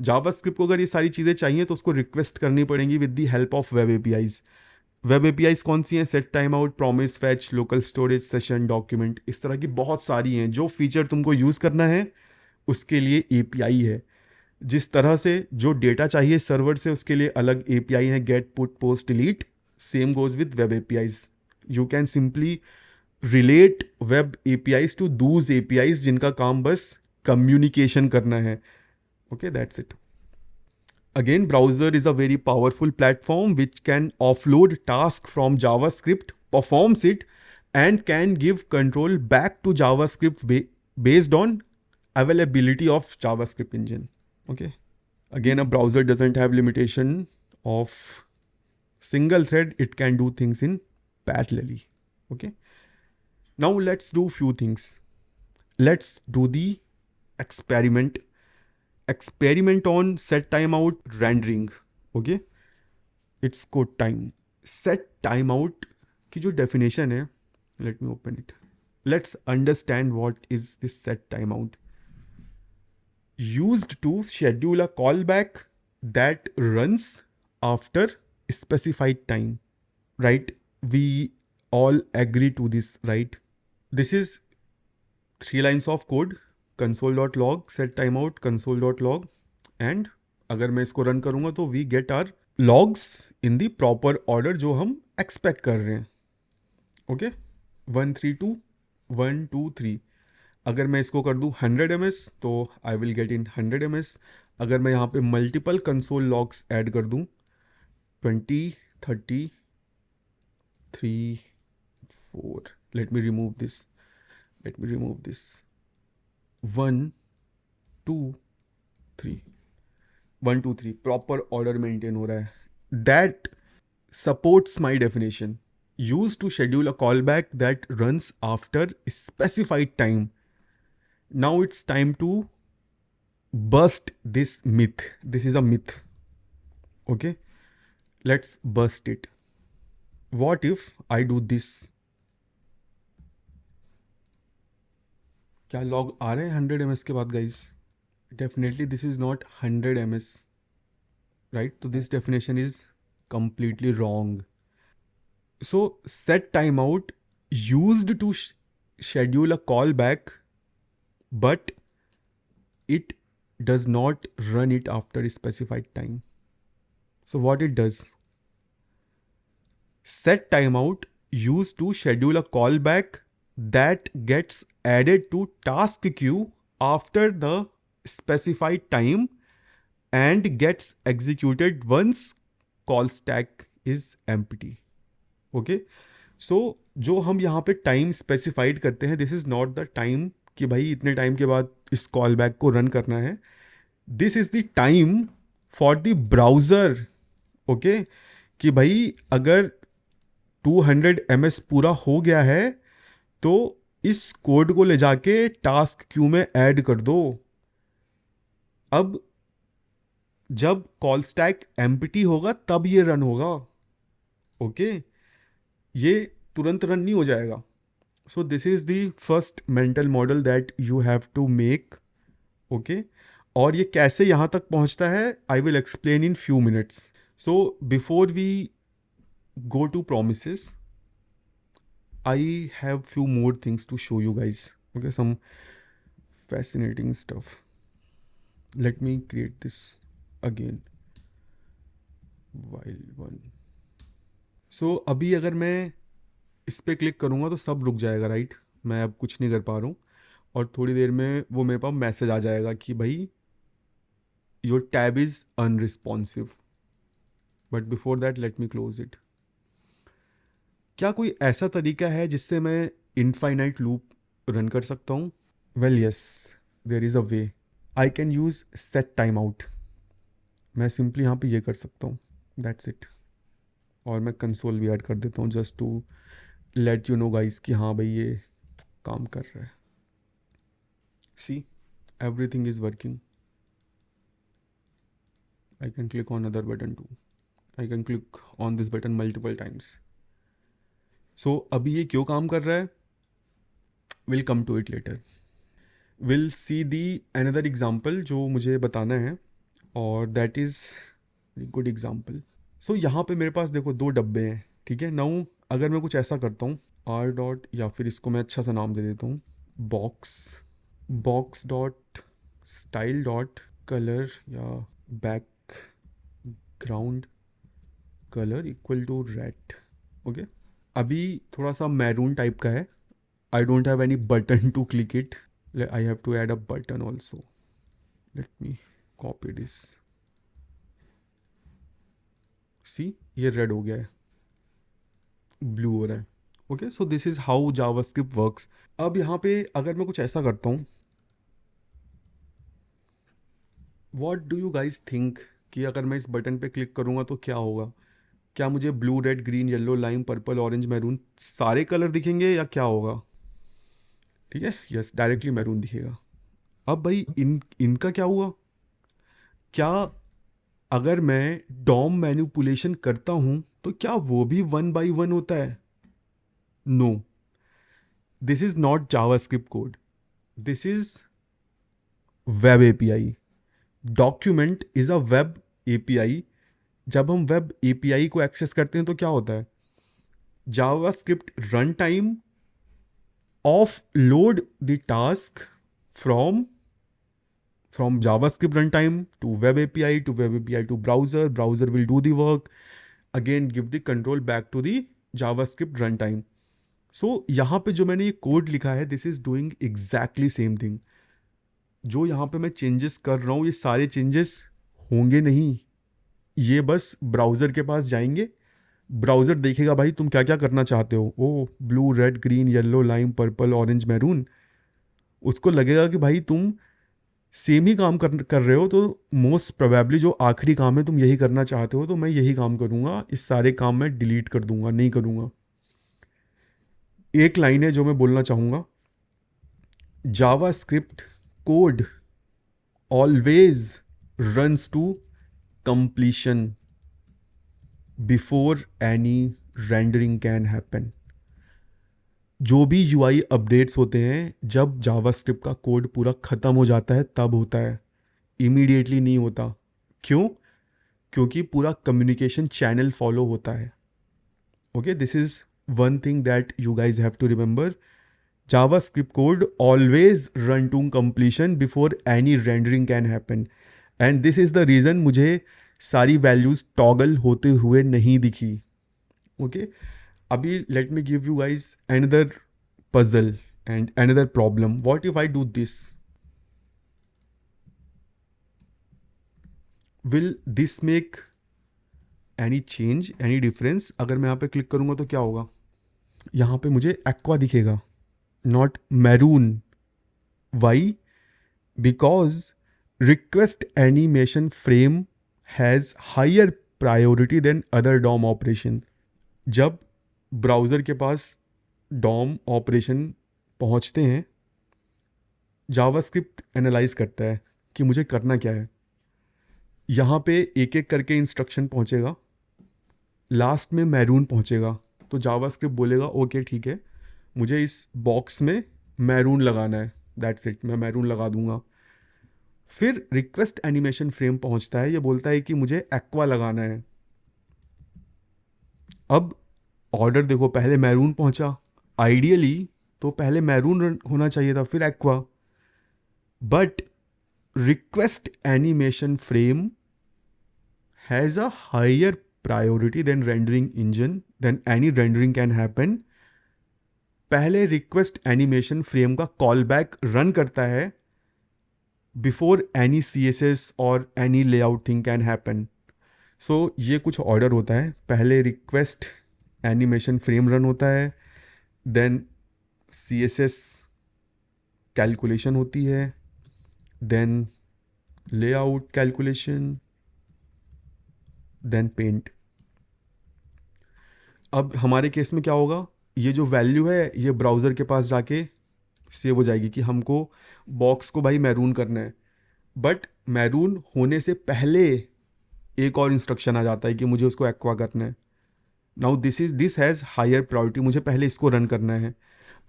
JavaScript को अगर ये सारी चीज़ें चाहिए तो उसको रिक्वेस्ट करनी पड़ेंगी with the help of web APIs. Web APIs कौन सी हैं? Set time out, promise, fetch, local storage, session, document. इस तरह की बहुत सारी हैं. जो फीचर तुमको यूज़ करना है उसके लिए एपीआई है. जिस तरह से जो डेटा चाहिए सर्वर से उसके लिए अलग एपीआई है, get, put, post, delete. Same goes with web APIs. You can simply relate web APIs to those APIs जिनका काम बस कम्युनिकेशन करना है. Okay, that's it. Again, browser is a very powerful platform which can offload task from JavaScript, performs it, and can give control back to JavaScript based on availability of JavaScript engine. Okay. Again, a browser doesn't have limitation of single thread. It can do things in parallelly. Okay. Now let's do few things. Let's do the experiment on set timeout rendering. Okay, it's code time. Set timeout की जो definition है, let me open it. Let's understand what is this set timeout. Used to schedule a callback that runs after specified time. Right? We all agree to this, right? This is 3 lines of code. Console.log, set timeout, console.log, and अगर मैं इसको रन करूँगा तो we get our logs in the proper order जो हम एक्सपेक्ट कर रहे हैं। ओके, 132 123। अगर मैं इसको कर दूँ 100 ms तो I will get in 100 ms। अगर मैं यहाँ पे मल्टीपल कंसोल लॉग्स ऐड कर दूँ 20 30 3 4, let me remove this, 1 2 3, 1 2 3 proper order maintain हो रहा है। That supports my definition, used to schedule a callback that runs after specified time. Now it's time to bust this myth. This is a myth. Okay, let's bust it. What if I do this? क्या लॉग आ रहे हैं 100 ms के बाद guys? Definitely this is not 100 ms, right? तो this definition is completely wrong. So set timeout used to schedule a callback, but it does not run it after a specified time. So what it does? Set timeout used to schedule a callback that gets added to task queue after the specified time and gets executed once call stack is empty. Okay, so जो हम यहाँ पे टाइम स्पेसिफाइड करते हैं, this is not the time कि भाई इतने टाइम के बाद इस कॉल बैक को रन करना है। This is the time for the browser. Okay, कि भाई अगर 200 ms पूरा हो गया है तो इस कोड को ले जाके टास्क क्यू में ऐड कर दो। अब जब कॉल स्टैक एम्प्टी होगा तब ये रन होगा। ओके, ये तुरंत रन नहीं हो जाएगा। So this is the first mental model that you have to make. Okay, और ये कैसे यहाँ तक पहुँचता है I will explain in few minutes. So before we go to promises, I have few more things to show you guys. Okay, some fascinating stuff. Let me create this again, while one. So अभी अगर मैं इस पर क्लिक करूँगा तो सब रुक जाएगा, राइट? मैं अब कुछ नहीं कर पा रहा हूँ और थोड़ी देर में वो मेरे पास मैसेज आ जाएगा कि भाई your tab is unresponsive. But before that let me close it. क्या कोई ऐसा तरीका है जिससे मैं इनफाइनाइट लूप रन कर सकता हूँ? Well yes, there is a way. I can use set time out. मैं सिंपली यहाँ पे ये कर सकता हूँ, दैट्स इट। और मैं कंसोल भी ऐड कर देता हूँ just to let you know guys कि हाँ भाई ये काम कर रहा है। See, everything is working. I can click on other button too. I can click on this button multiple times. So अभी ये क्यों काम कर रहा है? Will come to it later. Will see the another example जो मुझे बताना है, और that is good example. So यहाँ पे मेरे पास देखो 2 डब्बे हैं, ठीक है। नाउ अगर मैं कुछ ऐसा करता हूँ आर डॉट, या फिर इसको मैं अच्छा सा नाम दे देता हूँ box dot style dot colour या background colour equal to red. Okay, अभी थोड़ा सा मैरून टाइप का है। I don't have any button to click it. I have to add a button also. Let me copy this. See, ये रेड हो गया है, ब्लू हो रहा है। Okay, so this is how JavaScript works. अब यहाँ पे अगर मैं कुछ ऐसा करता हूँ, what do you guys think कि अगर मैं इस बटन पे क्लिक करूँगा तो क्या होगा? क्या मुझे blue, red, green, yellow, lime, purple, orange, maroon सारे कलर दिखेंगे या क्या होगा? ठीक है, यस, डायरेक्टली मैरून दिखेगा। अब भाई इनका क्या हुआ? क्या अगर मैं डॉम मैनिपुलेशन करता हूं तो क्या वो भी 1 by 1 होता है? No, this is not JavaScript code, this is web API. Document is a web API. जब हम वेब एपीआई को एक्सेस करते हैं तो क्या होता है? JavaScript run time of load the task from from JavaScript runtime to web API to web API to browser. Browser will do the work. Again, give the control back to the JavaScript runtime. So यहाँ पे जो मैंने ये कोड लिखा है, this is doing exactly same thing. जो यहाँ पे मैं चेंजेस कर रहा हूँ, ये सारे चेंजेस होंगे नहीं, ये बस ब्राउज़र के पास जाएंगे, ब्राउज़र देखेगा भाई तुम क्या क्या करना चाहते हो, ओ blue red green yellow lime purple orange maroon, उसको लगेगा कि भाई तुम सेम ही काम कर रहे हो, तो मोस्ट प्रोबेबली जो आखिरी काम है तुम यही करना चाहते हो, तो मैं यही काम करूँगा, इस सारे काम मैं डिलीट कर दूंगा, नहीं करूँगा. एक लाइन है जो मैं बोलना चाहूँगा, JavaScript code always runs to completion before any rendering can happen. जो भी UI अपडेट्स होते हैं, जब जावास्क्रिप्ट का कोड पूरा ख़त्म हो जाता है तब होता है, इमीडिएटली नहीं होता. क्यों? क्योंकि पूरा कम्युनिकेशन चैनल फॉलो होता है. Okay, this is one thing that you guys have to remember. JavaScript code always run to completion before any rendering can happen. And this is the reason मुझे सारी values toggle होते हुए नहीं दिखी. Okay, अभी let me give you guys another puzzle and another problem. What if I do this? Will this make any change, any difference? अगर मैं यहाँ पे क्लिक करूँगा तो क्या होगा? यहाँ पे मुझे aqua दिखेगा, not maroon. Why? Because request animation frame has higher priority than other DOM operation. जब ब्राउज़र के पास DOM ऑपरेशन पहुँचते हैं, जावास्क्रिप्ट एनालाइज करता है कि मुझे करना क्या है. यहाँ पे एक एक करके इंस्ट्रक्शन पहुँचेगा, लास्ट में मैरून पहुँचेगा, तो जावास्क्रिप्ट बोलेगा ओके ठीक है, मुझे इस बॉक्स में मैरून लगाना है, दैट्स इट, मैं मैरून लगा दूंगा. फिर रिक्वेस्ट एनिमेशन फ्रेम पहुंचता है, ये बोलता है कि मुझे एक्वा लगाना है. अब ऑर्डर देखो, पहले मैरून पहुंचा, आइडियली तो पहले मैरून होना चाहिए था, फिर aqua. But request animation frame has a higher priority than rendering engine, then any rendering can happen. पहले रिक्वेस्ट एनिमेशन फ्रेम का कॉल बैक रन करता है बिफोर एनी CSS और any layout thing can happen. So ये कुछ ऑर्डर होता है, पहले रिक्वेस्ट एनिमेशन फ्रेम रन होता है, देन CSS कैलकुलेशन होती है, then layout calculation, then paint. अब हमारे केस में क्या होगा, ये जो वैल्यू है ये ब्राउज़र के पास जाके सेव हो जाएगी कि हमको बॉक्स को भाई मैरून करना है. बट मैरून होने से पहले एक और इंस्ट्रक्शन आ जाता है कि मुझे उसको एक्वा करना है. Now this has higher priority, मुझे पहले इसको रन करना है.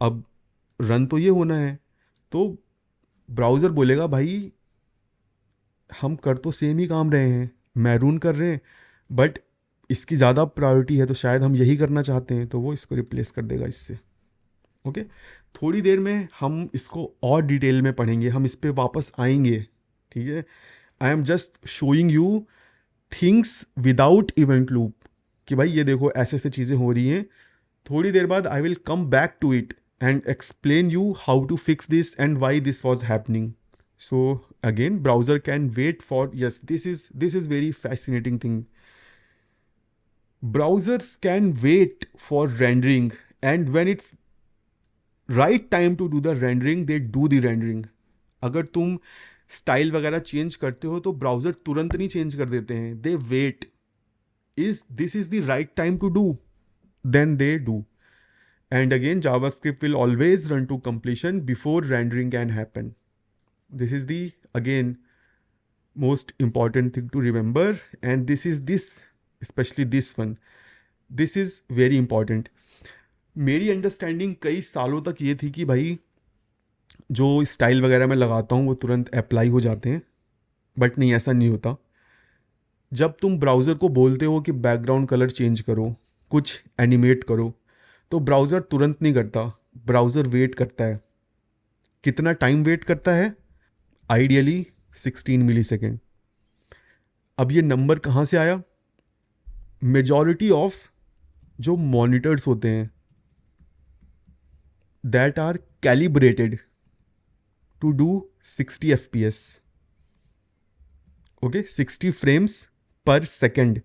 अब रन तो ये होना है, तो ब्राउज़र बोलेगा भाई हम कर तो सेम ही काम रहे हैं, मैरून कर रहे हैं, बट इसकी ज़्यादा प्रायोरिटी है तो शायद हम यही करना चाहते हैं, तो वो इसको रिप्लेस कर देगा इससे. ओके, थोड़ी देर में हम इसको और डिटेल में पढ़ेंगे, हम इस पर वापस आएंगे. ठीक है, I am just showing you things without event loop कि भाई ये देखो ऐसे ऐसे चीज़ें हो रही हैं. थोड़ी देर बाद I will come back to it and explain you how to fix this and why this was happening. So again browser can wait for, yes this is very fascinating thing. Browsers can wait for rendering, and when it's right time to do the rendering, they do the rendering. अगर तुम स्टाइल वगैरह चेंज करते हो तो ब्राउज़र तुरंत नहीं चेंज कर देते हैं, दे wait. This is the right time to do, then they do. And again, JavaScript will always run to completion before rendering can happen. This is the again most important thing to remember, and this especially this one, this is very important. मेरी अंडरस्टैंडिंग कई सालों तक ये थी कि भाई जो स्टाइल वगैरह मैं लगाता हूँ वो तुरंत अप्लाई हो जाते हैं, बट नहीं, ऐसा नहीं होता. जब तुम ब्राउज़र को बोलते हो कि बैकग्राउंड कलर चेंज करो, कुछ एनिमेट करो, तो ब्राउज़र तुरंत नहीं करता, ब्राउज़र वेट करता है. कितना टाइम वेट करता है? आइडियली 16 मिली सेकेंड। अब ये नंबर कहाँ से आया? मेजॉरिटी ऑफ जो मॉनिटर्स होते हैं that are calibrated to do 60 FPS, okay, 60 frames per second.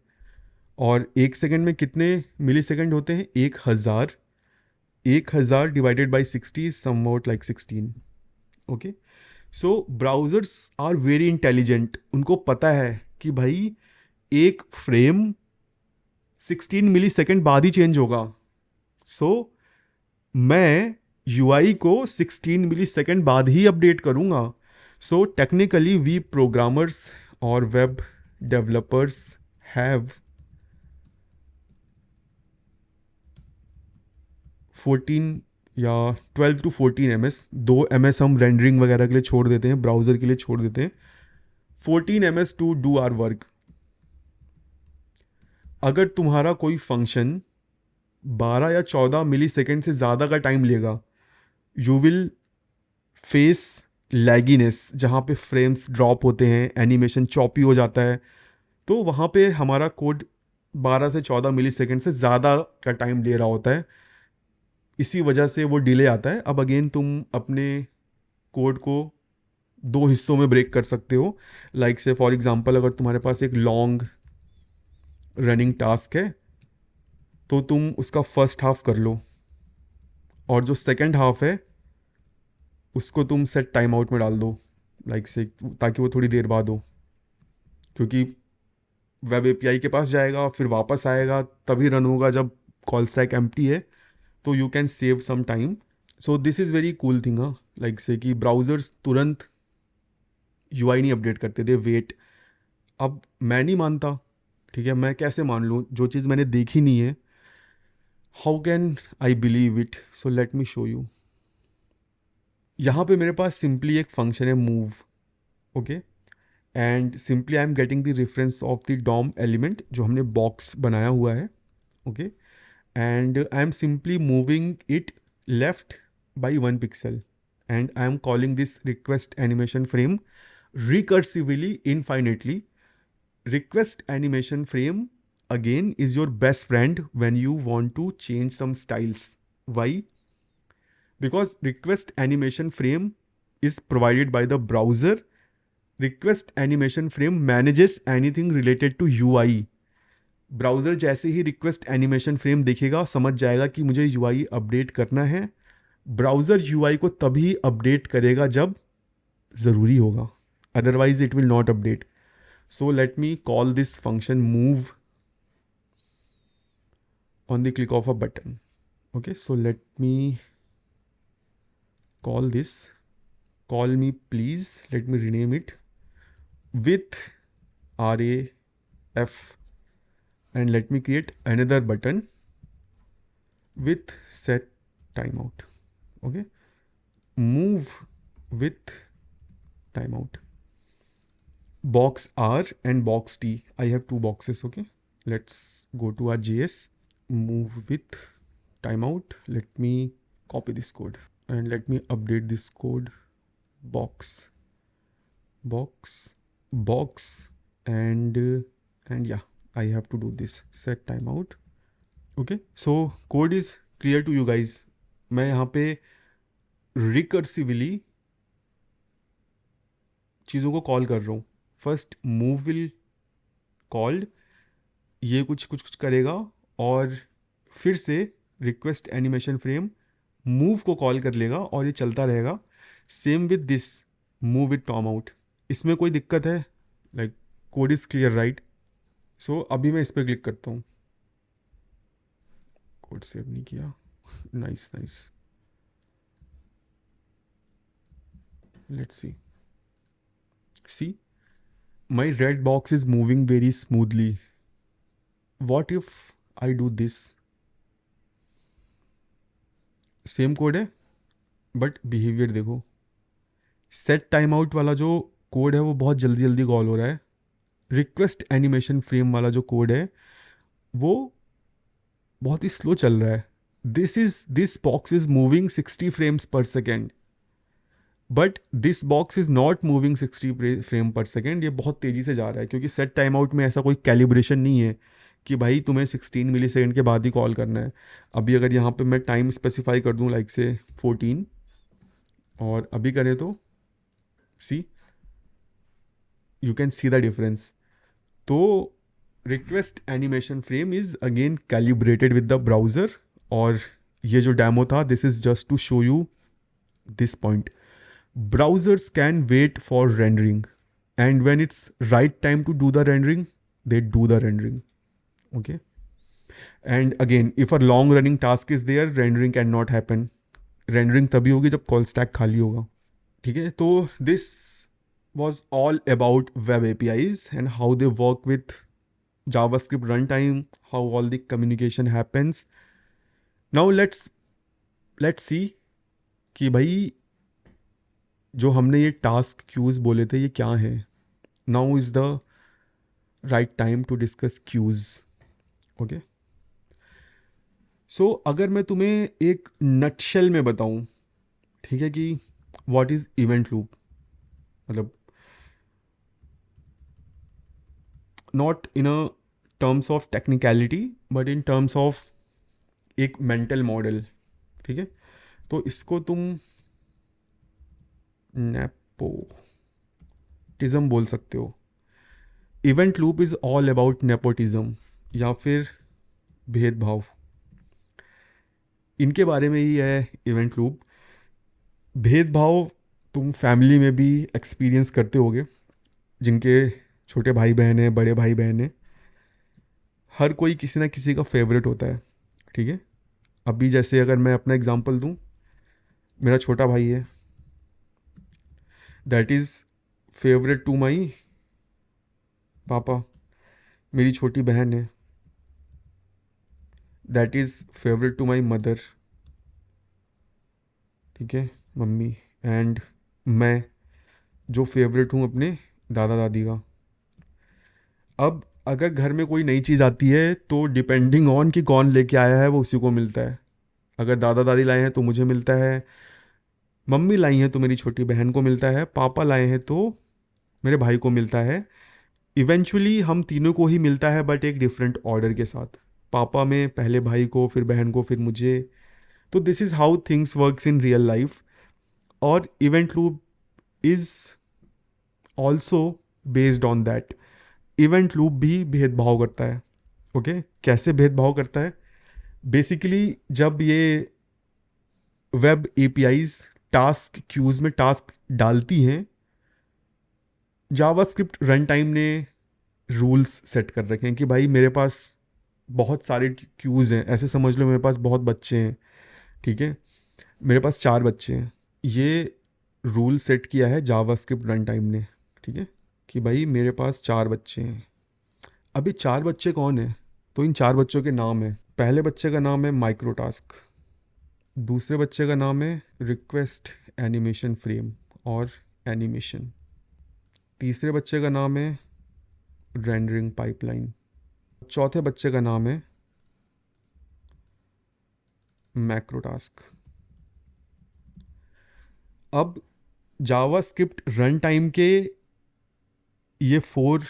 और एक सेकेंड में कितने मिली सेकेंड होते हैं? 1000। 1000 divided by 60 somewhat like 16, okay. So browsers are very intelligent, उनको पता है कि भाई एक फ्रेम 16 मिली सेकेंड बाद ही चेंज होगा। सो मैं UI को 16 मिली सेकेंड बाद ही अपडेट करूंगा। सो टेक्निकली वी प्रोग्रामर्स और वेब डेवलपर्स हैव 14 या 12 to 14 MS। 2 MS हम रेंडरिंग वगैरह के लिए छोड़ देते हैं, ब्राउज़र के लिए छोड़ देते हैं। 14 MS to do our work. अगर तुम्हारा कोई फंक्शन 12 या 14 मिली सेकेंड से ज़्यादा का टाइम लेगा, यू विल फेस लैगीनेस, जहाँ पे फ्रेम्स ड्रॉप होते हैं, एनिमेशन चॉपी हो जाता है। तो वहाँ पे हमारा कोड 12 से 14 मिली सेकेंड से ज़्यादा का टाइम ले रहा होता है, इसी वजह से वो डिले आता है। अब अगेन तुम अपने कोड को 2 हिस्सों में ब्रेक कर सकते हो। लाइक से फॉर एग्जांपल, अगर तुम्हारे पास एक लॉन्ग रनिंग टास्क है तो तुम उसका फर्स्ट हाफ कर लो, और जो सेकंड हाफ है उसको तुम सेट टाइम आउट में डाल दो, लाइक से, ताकि वो थोड़ी देर बाद हो। क्योंकि वेब API के पास जाएगा, फिर वापस आएगा, तभी रन होगा जब कॉल स्टैक एम्प्टी है। तो you can save some time. So this is very cool thing. हाँ, लाइक से कि ब्राउज़र्स तुरंत UI नहीं अपडेट करते, दे वेट। अब मैं नहीं मानता, ठीक है, मैं कैसे मान लूँ जो चीज़ मैंने देखी नहीं है? How can I believe it? So let me show you. यहाँ पे मेरे पास सिंपली एक फंक्शन है move, okay, and simply I am getting the reference of the DOM element जो हमने बॉक्स बनाया हुआ है, ओके, and I am simply moving it left by 1 pixel, and I am calling this request animation frame recursively infinitely. Request animation frame again is your best friend when you want to change some styles. Why? Because request animation frame is provided by the browser. Request animation frame manages anything related to UI. Browser जैसे ही रिक्वेस्ट एनिमेशन फ्रेम देखेगा, समझ जाएगा कि मुझे UI अपडेट करना है। ब्राउज़र UI को तभी अपडेट करेगा जब ज़रूरी होगा, otherwise it will not update. So let me call this function move on the click of a button, okay. So let me call this, call me please, let me rename it with RAF, and let me create another button with set timeout, okay, move with timeout, box R and box T. I have 2 boxes, okay. Let's go to our JS, move with timeout. Let me copy this code and let me update this code, box, and yeah, I have to do this set timeout, okay. So code is clear to you guys. मैं यहाँ पे रिकर्सिवली चीज़ों को कॉल कर रहा हूँ। फर्स्ट मूव विल कॉल्ड, ये कुछ करेगा, और फिर से रिक्वेस्ट एनिमेशन फ्रेम मूव को कॉल कर लेगा, और ये चलता रहेगा। Same with this move with timeout. इसमें कोई दिक्कत है? Like code is clear, right? So अभी मैं इस पर क्लिक करता हूँ। कोड सेव नहीं किया, nice nice. Let's see my red box is moving very smoothly. What if I do this? Same code है बट बिहेवियर देखो। सेट टाइम आउट वाला जो कोड है वो बहुत जल्दी जल्दी कॉल हो रहा है। रिक्वेस्ट एनिमेशन फ्रेम वाला जो कोड है वो बहुत ही स्लो चल रहा है। This box is moving 60 frames per second, but this box is not moving 60 frame per second, ये बहुत तेज़ी से जा रहा है क्योंकि सेट टाइम आउट में ऐसा कोई कैलिब्रेशन नहीं है कि भाई तुम्हें 16 मिली सेकेंड के बाद ही कॉल करना है। अभी अगर यहाँ पे मैं टाइम स्पेसिफाई कर दूँ लाइक से 14 और अभी करें तो see you can see the difference. तो request animation frame is again calibrated with the browser, और ये जो डेमो था this is just to show you this point. Browsers can wait for rendering, and when it's right time to do the rendering, they do the rendering. Okay. And again, if a long running task is there, rendering cannot happen. Rendering तभी होगी जब call stack खाली होगा। ठीक है, तो this was all about web APIs and how they work with JavaScript runtime, how all the communication happens. Now let's see कि भाई जो हमने ये टास्क क्यूज बोले थे ये क्या है। Now is the right time to discuss queues. Okay, so अगर मैं तुम्हें एक नटशेल में बताऊं, ठीक है, कि व्हाट इज़ इवेंट लूप, मतलब not in a terms of technicality but in terms of एक मेंटल मॉडल, ठीक है, तो इसको तुम नेपोटिज्म बोल सकते हो। Event loop is all about nepotism या फिर भेदभाव, इनके बारे में ही है इवेंट लूप। भेदभाव तुम फैमिली में भी एक्सपीरियंस करते होगे, जिनके छोटे भाई बहन हैं, बड़े भाई बहन हैं, हर कोई किसी ना किसी का फेवरेट होता है। ठीक है, अभी जैसे अगर मैं अपना एग्जांपल दूं, मेरा छोटा भाई है, that is favourite to my papa. मेरी छोटी बहन है, that is favourite to my mother, ठीक है, मम्मी। एंड मैं जो फेवरेट हूँ अपने दादा दादी का। अब अगर घर में कोई नई चीज़ आती है तो डिपेंडिंग ऑन कि कौन लेके आया है वो उसी को मिलता है। अगर दादा दादी लाए हैं तो मुझे मिलता है, मम्मी लाई हैं तो मेरी छोटी बहन को मिलता है, पापा लाए हैं तो मेरे भाई को मिलता है। इवेंचुअली हम तीनों को ही मिलता है बट एक डिफरेंट ऑर्डर के साथ। पापा में पहले भाई को, फिर बहन को, फिर मुझे। तो this is how things works in real life. और event loop is also based on that. Event loop भी भेदभाव करता है। ओके, कैसे भेदभाव करता है? बेसिकली जब ये वेब एपीआईज टास्क क्यूज में टास्क डालती हैं, जावास्क्रिप्ट रन टाइम ने रूल्स सेट कर रखे हैं कि भाई मेरे पास बहुत सारे क्यूज़ हैं, ऐसे समझ लो मेरे पास बहुत बच्चे हैं, ठीक है, मेरे पास 4 बच्चे हैं। ये रूल सेट किया है जावास्क्रिप्ट रन टाइम ने, ठीक है, कि भाई मेरे पास 4 बच्चे हैं। अभी 4 बच्चे कौन है? तो इन 4 बच्चों के नाम है। पहले बच्चे का नाम है माइक्रो टास्क, दूसरे बच्चे का नाम है रिक्वेस्ट एनिमेशन फ्रेम और एनिमेशन, तीसरे बच्चे का नाम है रेंडरिंग पाइपलाइन, चौथे बच्चे का नाम है मैक्रो टास्क। अब जावास्क्रिप्ट रन टाइम के ये 4,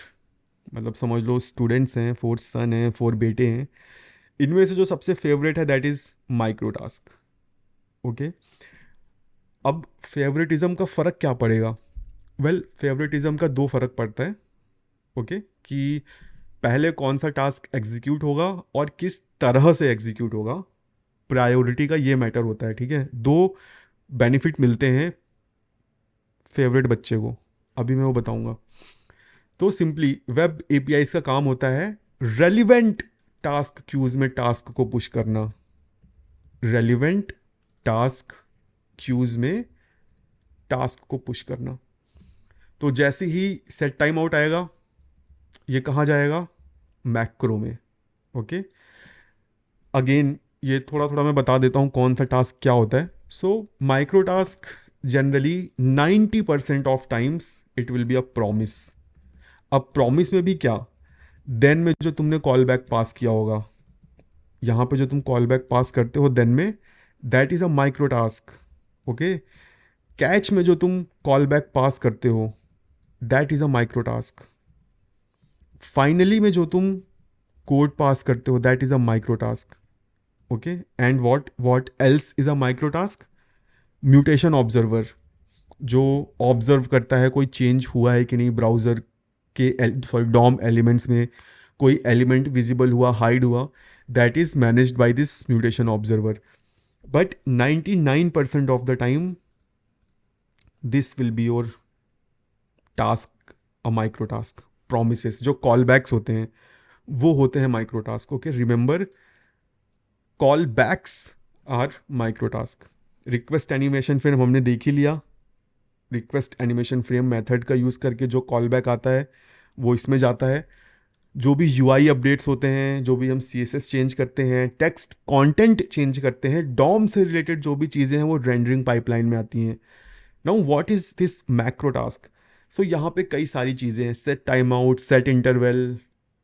मतलब समझ लो स्टूडेंट्स हैं, 4 सन हैं, 4 बेटे हैं। इनमें से जो सबसे फेवरेट है that is micro task. Okay, अब फेवरेटिज्म का फ़र्क क्या पड़ेगा? वेल, फेवरेटिज्म का 2 फ़र्क पड़ता है। ओके, कि पहले कौन सा टास्क एग्जीक्यूट होगा और किस तरह से एग्जीक्यूट होगा, प्रायोरिटी का ये मैटर होता है। ठीक है, 2 बेनिफिट मिलते हैं फेवरेट बच्चे को, अभी मैं वो बताऊंगा। तो सिंपली वेब एपीआईज का काम होता है रेलिवेंट टास्क क्यूज में टास्क को पुश करना, रेलिवेंट टास्क क्यूज में टास्क को पुश करना। तो जैसे ही सेट टाइम आउट आएगा, ये कहाँ जाएगा? मैक्रो में। ओके, अगेन ये थोड़ा थोड़ा मैं बता देता हूँ कौन सा टास्क क्या होता है। So micro task generally 90% of times it will be a promise. अब प्रॉमिस में भी क्या, देन में जो तुमने कॉल बैक पास किया होगा, यहाँ पे जो तुम कॉल बैक पास करते हो देन में, that is a micro task. Okay, catch में जो तुम कॉल बैक पास करते हो that is a micro task. Finally में जो तुम कोड पास करते हो that is a micro task. Okay, and what else is a micro task? Mutation observer, जो ऑब्जर्व करता है कोई चेंज हुआ है कि नहीं ब्राउज़र के डॉम एलिमेंट्स में, कोई एलिमेंट विजिबल हुआ, हाइड हुआ, that is managed by this mutation observer. But 99% of the time this will be your task a micro task. Promises जो कॉल बैक्स होते हैं वो होते हैं micro task. Okay, remember, callbacks are micro task. Request animation frame हमने देख ही लिया. रिक्वेस्ट एनिमेशन फ्रेम मेथड का यूज़ करके जो कॉल बैक आता है वो इसमें जाता है. जो भी यूआई अपडेट्स होते हैं, जो भी हम सीएसएस चेंज करते हैं, टेक्स्ट कंटेंट चेंज करते हैं, डॉम से रिलेटेड जो भी चीज़ें हैं वो रेंडरिंग पाइपलाइन में आती हैं. Now what is this macro task? So यहाँ पे कई सारी चीज़ें हैं. Set time out, set interval,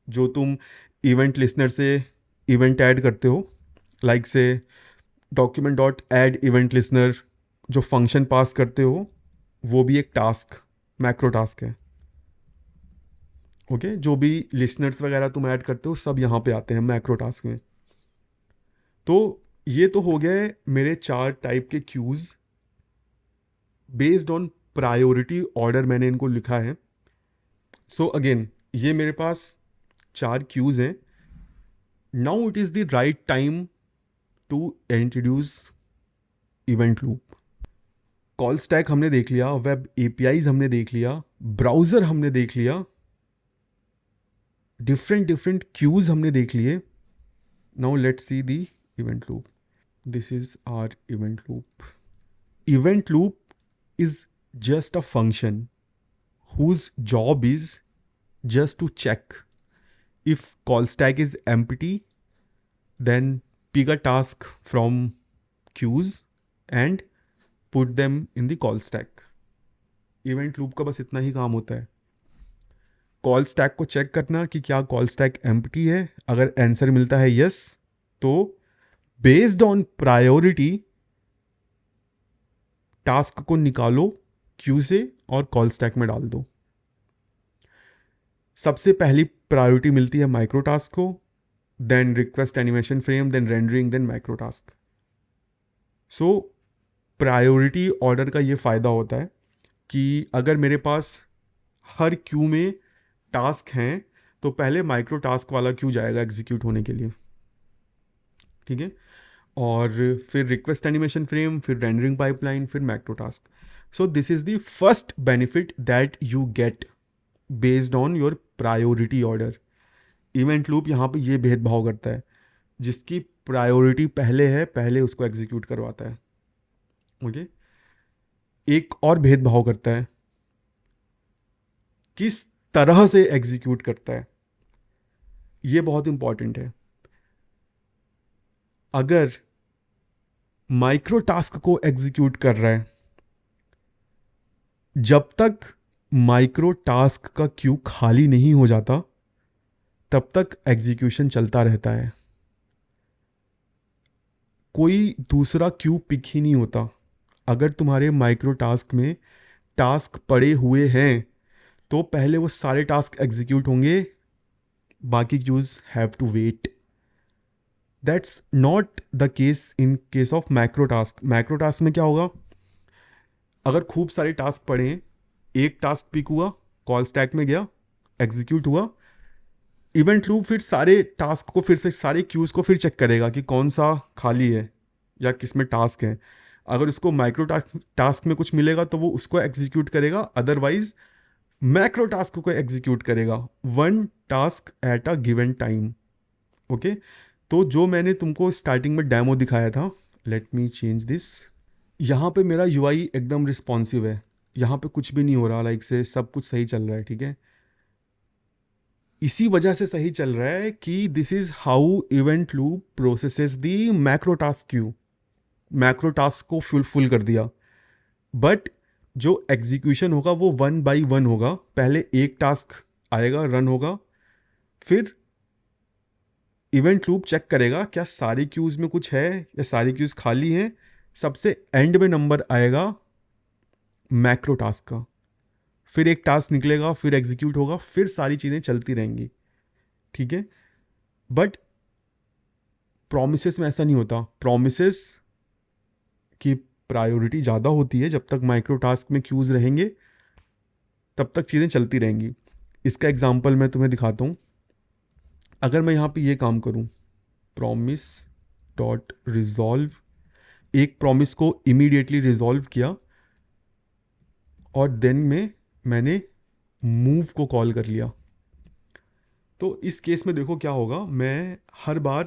जो तुम इवेंट लिसनर से इवेंट ऐड करते हो, like say document dot add event listener, जो फंक्शन पास करते हो वो भी एक टास्क, मैक्रो टास्क है. ओके, जो भी लिसनर्स वगैरह तुम ऐड करते हो सब यहाँ पे आते हैं मैक्रो टास्क में. तो ये तो हो गए मेरे 4 टाइप के queues. Based on priority order मैंने इनको लिखा है. सो अगेन ये मेरे पास 4 क्यूज़ हैं. Now it is the right time to introduce event loop. Call stack हमने देख लिया, वेब एपीआईज हमने देख लिया, ब्राउज़र हमने देख लिया, डिफरेंट क्यूज़ हमने देख लिए. Now let's see the event loop. This is our event loop. Event loop is just a function whose job is just to check if call stack is empty, then pick a task from queues and put them in the call stack. Event loop का बस इतना ही काम होता है. कॉल स्टैक को चेक करना कि क्या कॉल स्टैक एम्प्टी है. अगर आंसर मिलता है यस, तो बेस्ड ऑन प्रायोरिटी टास्क को निकालो क्यू से और कॉल स्टैक में डाल दो. सबसे पहली प्रायोरिटी मिलती है माइक्रो टास्क को, then request animation frame, then rendering, then micro task. So priority order का ये फ़ायदा होता है कि अगर मेरे पास हर क्यू में टास्क हैं तो पहले माइक्रो टास्क वाला क्यू जाएगा एग्जीक्यूट होने के लिए. ठीक है, और फिर रिक्वेस्ट एनिमेशन फ्रेम, फिर रेंडरिंग पाइपलाइन, फिर macro task. So this is the first benefit that you get based on your priority order. Event loop यहाँ पे ये भेदभाव करता है, जिसकी प्रायोरिटी पहले है पहले उसको एग्जीक्यूट करवाता है. ओके, एक और भेदभाव करता है, किस तरह से एग्जीक्यूट करता है. ये बहुत इंपॉर्टेंट है. अगर माइक्रो टास्क को एग्जीक्यूट कर रहा है, जब तक माइक्रो टास्क का क्यू खाली नहीं हो जाता तब तक एग्जीक्यूशन चलता रहता है. कोई दूसरा क्यू पिक ही नहीं होता. अगर तुम्हारे माइक्रो टास्क में टास्क पड़े हुए हैं तो पहले वो सारे टास्क एग्जीक्यूट होंगे, बाकी queues have to wait. That's not the case in case of macro task. Macro task में क्या होगा, अगर खूब सारे टास्क पड़े हैं, एक टास्क पिक हुआ, कॉल स्टैक में गया, एग्जीक्यूट हुआ, इवेंट लूप फिर सारे टास्क को फिर से, सारे क्यूज़ को फिर चेक करेगा कि कौन सा खाली है या किस में टास्क है. अगर उसको माइक्रो टास्क में कुछ मिलेगा तो वो उसको एग्जीक्यूट करेगा, अदरवाइज मैक्रो टास्क को एग्जीक्यूट करेगा, one task at a given time. Okay, तो जो मैंने तुमको स्टार्टिंग में डेमो दिखाया था, लेट मी चेंज दिस. यहाँ पे मेरा यूआई एकदम रिस्पॉन्सिव है, यहाँ पे कुछ भी नहीं हो रहा, लाइक से सब कुछ सही चल रहा है. ठीक है, इसी वजह से सही चल रहा है कि this is how event loop processes the macro task Q. Macro task को फुल कर दिया, बट जो एग्जीक्यूशन होगा वो 1 by 1 होगा. पहले एक टास्क आएगा, रन होगा, फिर इवेंट लूप चेक करेगा क्या सारी क्यूज़ में कुछ है या सारी क्यूज़ खाली हैं. सबसे एंड में नंबर आएगा मैक्रो टास्क का, फिर एक टास्क निकलेगा, फिर एग्जीक्यूट होगा, फिर सारी चीज़ें चलती रहेंगी, ठीक है। बट प्रोमिसेस में ऐसा नहीं होता। प्रोमिसेस की प्रायोरिटी ज़्यादा होती है, जब तक माइक्रो टास्क में क्यूज रहेंगे तब तक चीज़ें चलती रहेंगी। इसका एग्जांपल मैं तुम्हें दिखाता हूँ। अगर मैं यहाँ पे ये काम करूँ, प्रॉमिस डॉट रिजॉल्व, एक प्रॉमिस को इमीडिएटली रिजॉल्व किया और देन में मैंने मूव को कॉल कर लिया, तो इस केस में देखो क्या होगा। मैं हर बार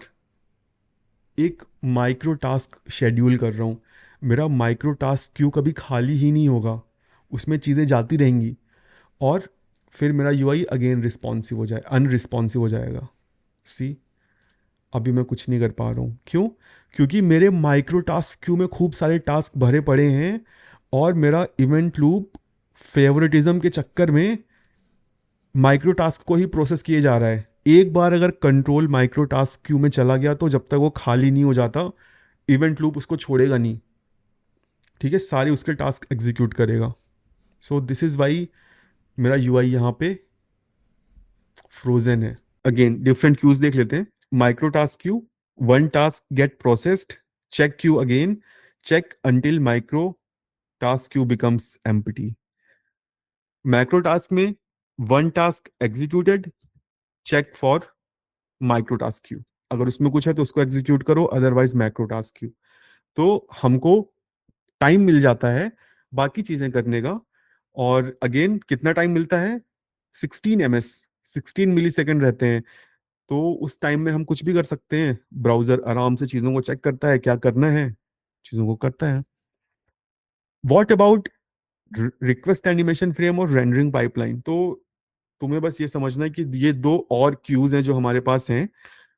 एक माइक्रो टास्क शेड्यूल कर रहा हूँ। मेरा माइक्रो टास्क क्यू कभी खाली ही नहीं होगा, उसमें चीज़ें जाती रहेंगी और फिर मेरा यूआई अगेन रिस्पॉन्सिव हो जाए, अनरिस्पॉन्सिव हो जाएगा। सी, अभी मैं कुछ नहीं कर पा रहा हूँ, क्यों? क्योंकि मेरे माइक्रो टास्क क्यू में खूब सारे टास्क भरे पड़े हैं और मेरा इवेंट लूप फेवरेटिज्म के चक्कर में माइक्रो टास्क को ही प्रोसेस किए जा रहा है। एक बार अगर कंट्रोल माइक्रो टास्क क्यू में चला गया तो जब तक वो खाली नहीं हो जाता, इवेंट लूप उसको छोड़ेगा नहीं, ठीक है, सारे उसके टास्क एग्जीक्यूट करेगा। सो दिस इज़ वाई मेरा यूआई यहाँ पे फ्रोजन है। अगेन डिफरेंट क्यूज देख लेते हैं। Micro task queue, one task get processed, check queue again, check until micro task queue becomes empty. Macro task में one task executed, check for micro task queue, अगर उसमें कुछ है तो उसको एग्जीक्यूट करो, अदरवाइज मैक्रो टास्क क्यू। तो हमको टाइम मिल जाता है बाकी चीजें करने का। और अगेन कितना टाइम मिलता है? 16 ms, 16 मिली सेकेंड रहते हैं। तो उस टाइम में हम कुछ भी कर सकते हैं। ब्राउजर आराम से चीजों को चेक करता है, क्या करना है चीजों को करता है। What about request animation frame और रेंडरिंग पाइपलाइन? तो तुम्हें बस ये समझना है कि ये दो और क्यूज हैं जो हमारे पास हैं।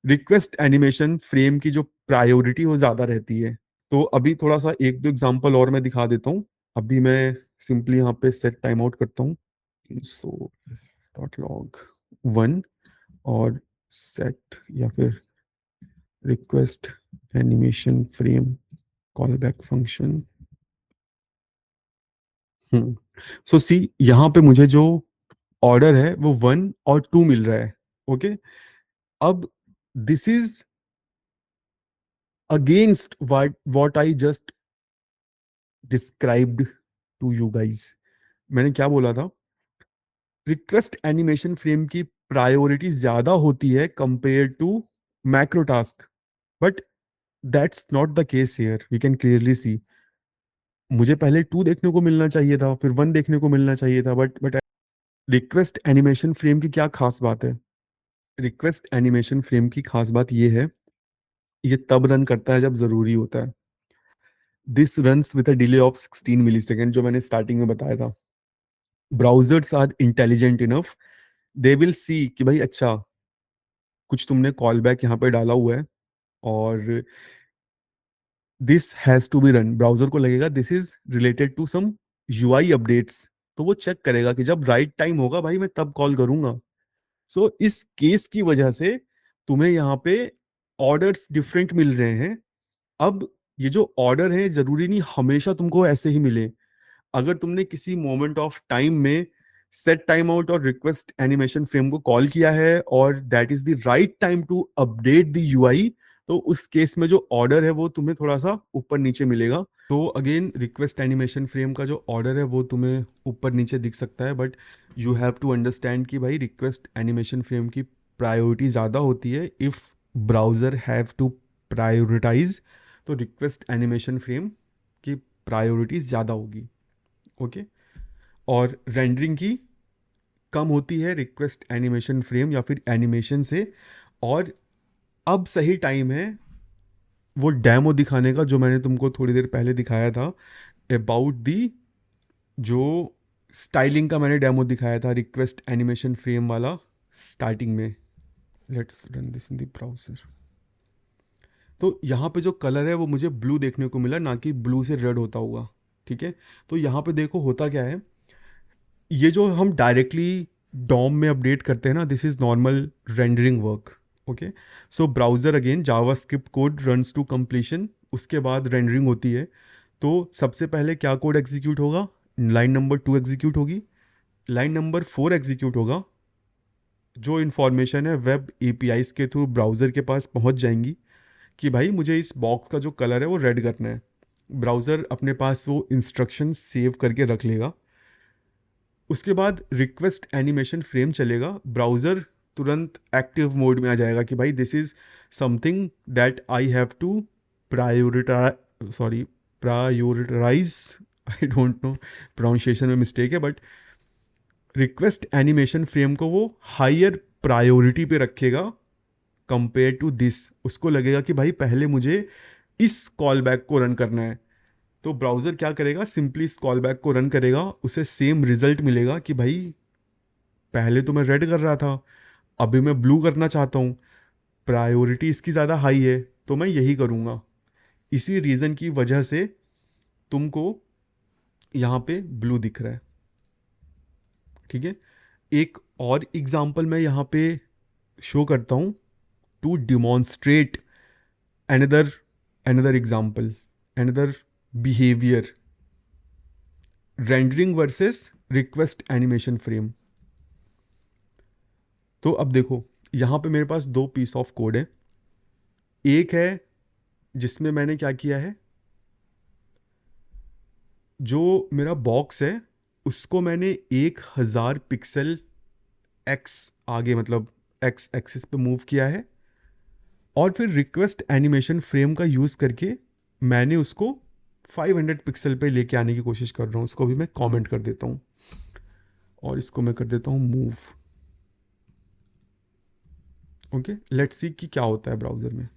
रिक्वेस्ट एनिमेशन फ्रेम की जो प्रायोरिटी वो ज्यादा रहती है। तो अभी थोड़ा सा एक दो एग्जांपल और मैं दिखा देता हूँ। अभी मैं सिंपली यहाँ पे सेट टाइम आउट करता हूँ, सो डॉट लॉग 1 और सेट या फिर request animation frame callback function. So see, यहाँ पे मुझे जो ऑर्डर है वो 1 और 2 मिल रहा है। ओके, अब this is against what I just described to you guys। मैंने क्या बोला था? रिक्वेस्ट एनिमेशन फ्रेम की प्रायोरिटी ज्यादा होती है compare to macro task, but that's not the case here, we can clearly see. मुझे पहले 2 देखने को मिलना चाहिए था, फिर 1 देखने को मिलना चाहिए था, बट रिक्वेस्ट एनिमेशन फ्रेम की क्या खास बात है? रिक्वेस्ट एनिमेशन फ्रेम की खास बात ये है, ये तब रन करता है जब जरूरी होता है। This runs with a delay of 16 millisecond, जो मैंने स्टार्टिंग में बताया था। Browsers are intelligent enough, they will see कि भाई अच्छा कुछ तुमने कॉल बैक यहाँ पे डाला हुआ है और this has to be run. Browser को लगेगा this is related to some UI updates, तो वो चेक करेगा कि जब राइट टाइम होगा भाई मैं तब कॉल करूंगा। सो इस केस की वजह से तुम्हें यहाँ पे ऑर्डर्स डिफरेंट मिल रहे हैं। अब ये जो ऑर्डर है जरूरी नहीं हमेशा तुमको ऐसे ही मिले। अगर तुमने किसी मोमेंट ऑफ टाइम में सेट टाइम आउट और रिक्वेस्ट एनिमेशन फ्रेम को कॉल किया है और that is the right time to update the UI, तो उस केस में जो ऑर्डर है वो तुम्हें थोड़ा सा ऊपर नीचे मिलेगा। तो अगेन रिक्वेस्ट एनिमेशन फ्रेम का जो ऑर्डर है वो तुम्हें ऊपर नीचे दिख सकता है, but you have to understand कि भाई रिक्वेस्ट एनिमेशन फ्रेम की प्रायोरिटी ज़्यादा होती है। If browser have to prioritize, तो रिक्वेस्ट एनिमेशन फ्रेम की प्रायोरिटी ज़्यादा होगी। ओके, और रेंडरिंग की कम होती है रिक्वेस्ट एनिमेशन फ्रेम या फिर एनिमेशन से। और अब सही टाइम है वो डेमो दिखाने का जो मैंने तुमको थोड़ी देर पहले दिखाया था, अबाउट दी जो स्टाइलिंग का मैंने डेमो दिखाया था रिक्वेस्ट एनिमेशन फ्रेम वाला स्टार्टिंग में। Let's run this in the browser. तो यहाँ पे जो कलर है वो मुझे ब्लू देखने को मिला, ना कि ब्लू से रेड होता हुआ, ठीक है। तो यहाँ पे देखो होता क्या है, ये जो हम डायरेक्टली डॉम में अपडेट करते हैं ना, this is normal rendering work. Okay, so browser again JavaScript code runs to completion, उसके बाद रेंडरिंग होती है। तो सबसे पहले क्या कोड एग्जीक्यूट होगा? लाइन नंबर 2 एग्जीक्यूट होगी, लाइन नंबर 4 एग्जीक्यूट होगा, जो इन्फॉर्मेशन है वेब एपीआईज के थ्रू ब्राउज़र के पास पहुंच जाएंगी कि भाई मुझे इस बॉक्स का जो कलर है वो रेड करना है। ब्राउज़र अपने पास वो इंस्ट्रक्शन सेव करके रख लेगा। उसके बाद रिक्वेस्ट एनिमेशन फ्रेम चलेगा, ब्राउज़र तुरंत एक्टिव मोड में आ जाएगा कि भाई this is something that I have to prioritize I don't know, pronunciation में मिस्टेक है, बट रिक्वेस्ट एनिमेशन फ्रेम को वो हायर प्रायोरिटी पे रखेगा कंपेयर टू दिस। उसको लगेगा कि भाई पहले मुझे इस कॉल बैक को रन करना है, तो ब्राउज़र क्या करेगा, सिंपली इस कॉल बैक को रन करेगा, उसे सेम रिजल्ट मिलेगा कि भाई पहले तो मैं रेड कर रहा था, अभी मैं ब्लू करना चाहता हूँ, प्रायोरिटी इसकी ज़्यादा हाई है तो मैं यही करूँगा। इसी रीज़न की वजह से तुमको यहाँ पे ब्लू दिख रहा है। ठीक है, एक और एग्जांपल मैं यहाँ पे शो करता हूँ to demonstrate another another example, another behavior, rendering versus request animation frame. तो अब देखो यहाँ पे मेरे पास दो पीस ऑफ कोड है। एक है जिसमें मैंने क्या किया है, जो मेरा बॉक्स है उसको मैंने 1000 पिक्सल एक्स आगे, मतलब एक्स एक्सिस पे मूव किया है, और फिर रिक्वेस्ट एनिमेशन फ्रेम का यूज़ करके मैंने उसको 500 पिक्सल पे लेके आने की कोशिश कर रहा हूँ। उसको भी मैं कमेंट कर देता हूँ और इसको मैं कर देता हूँ मूव। ओके, लेट्स सी कि क्या होता है ब्राउज़र में।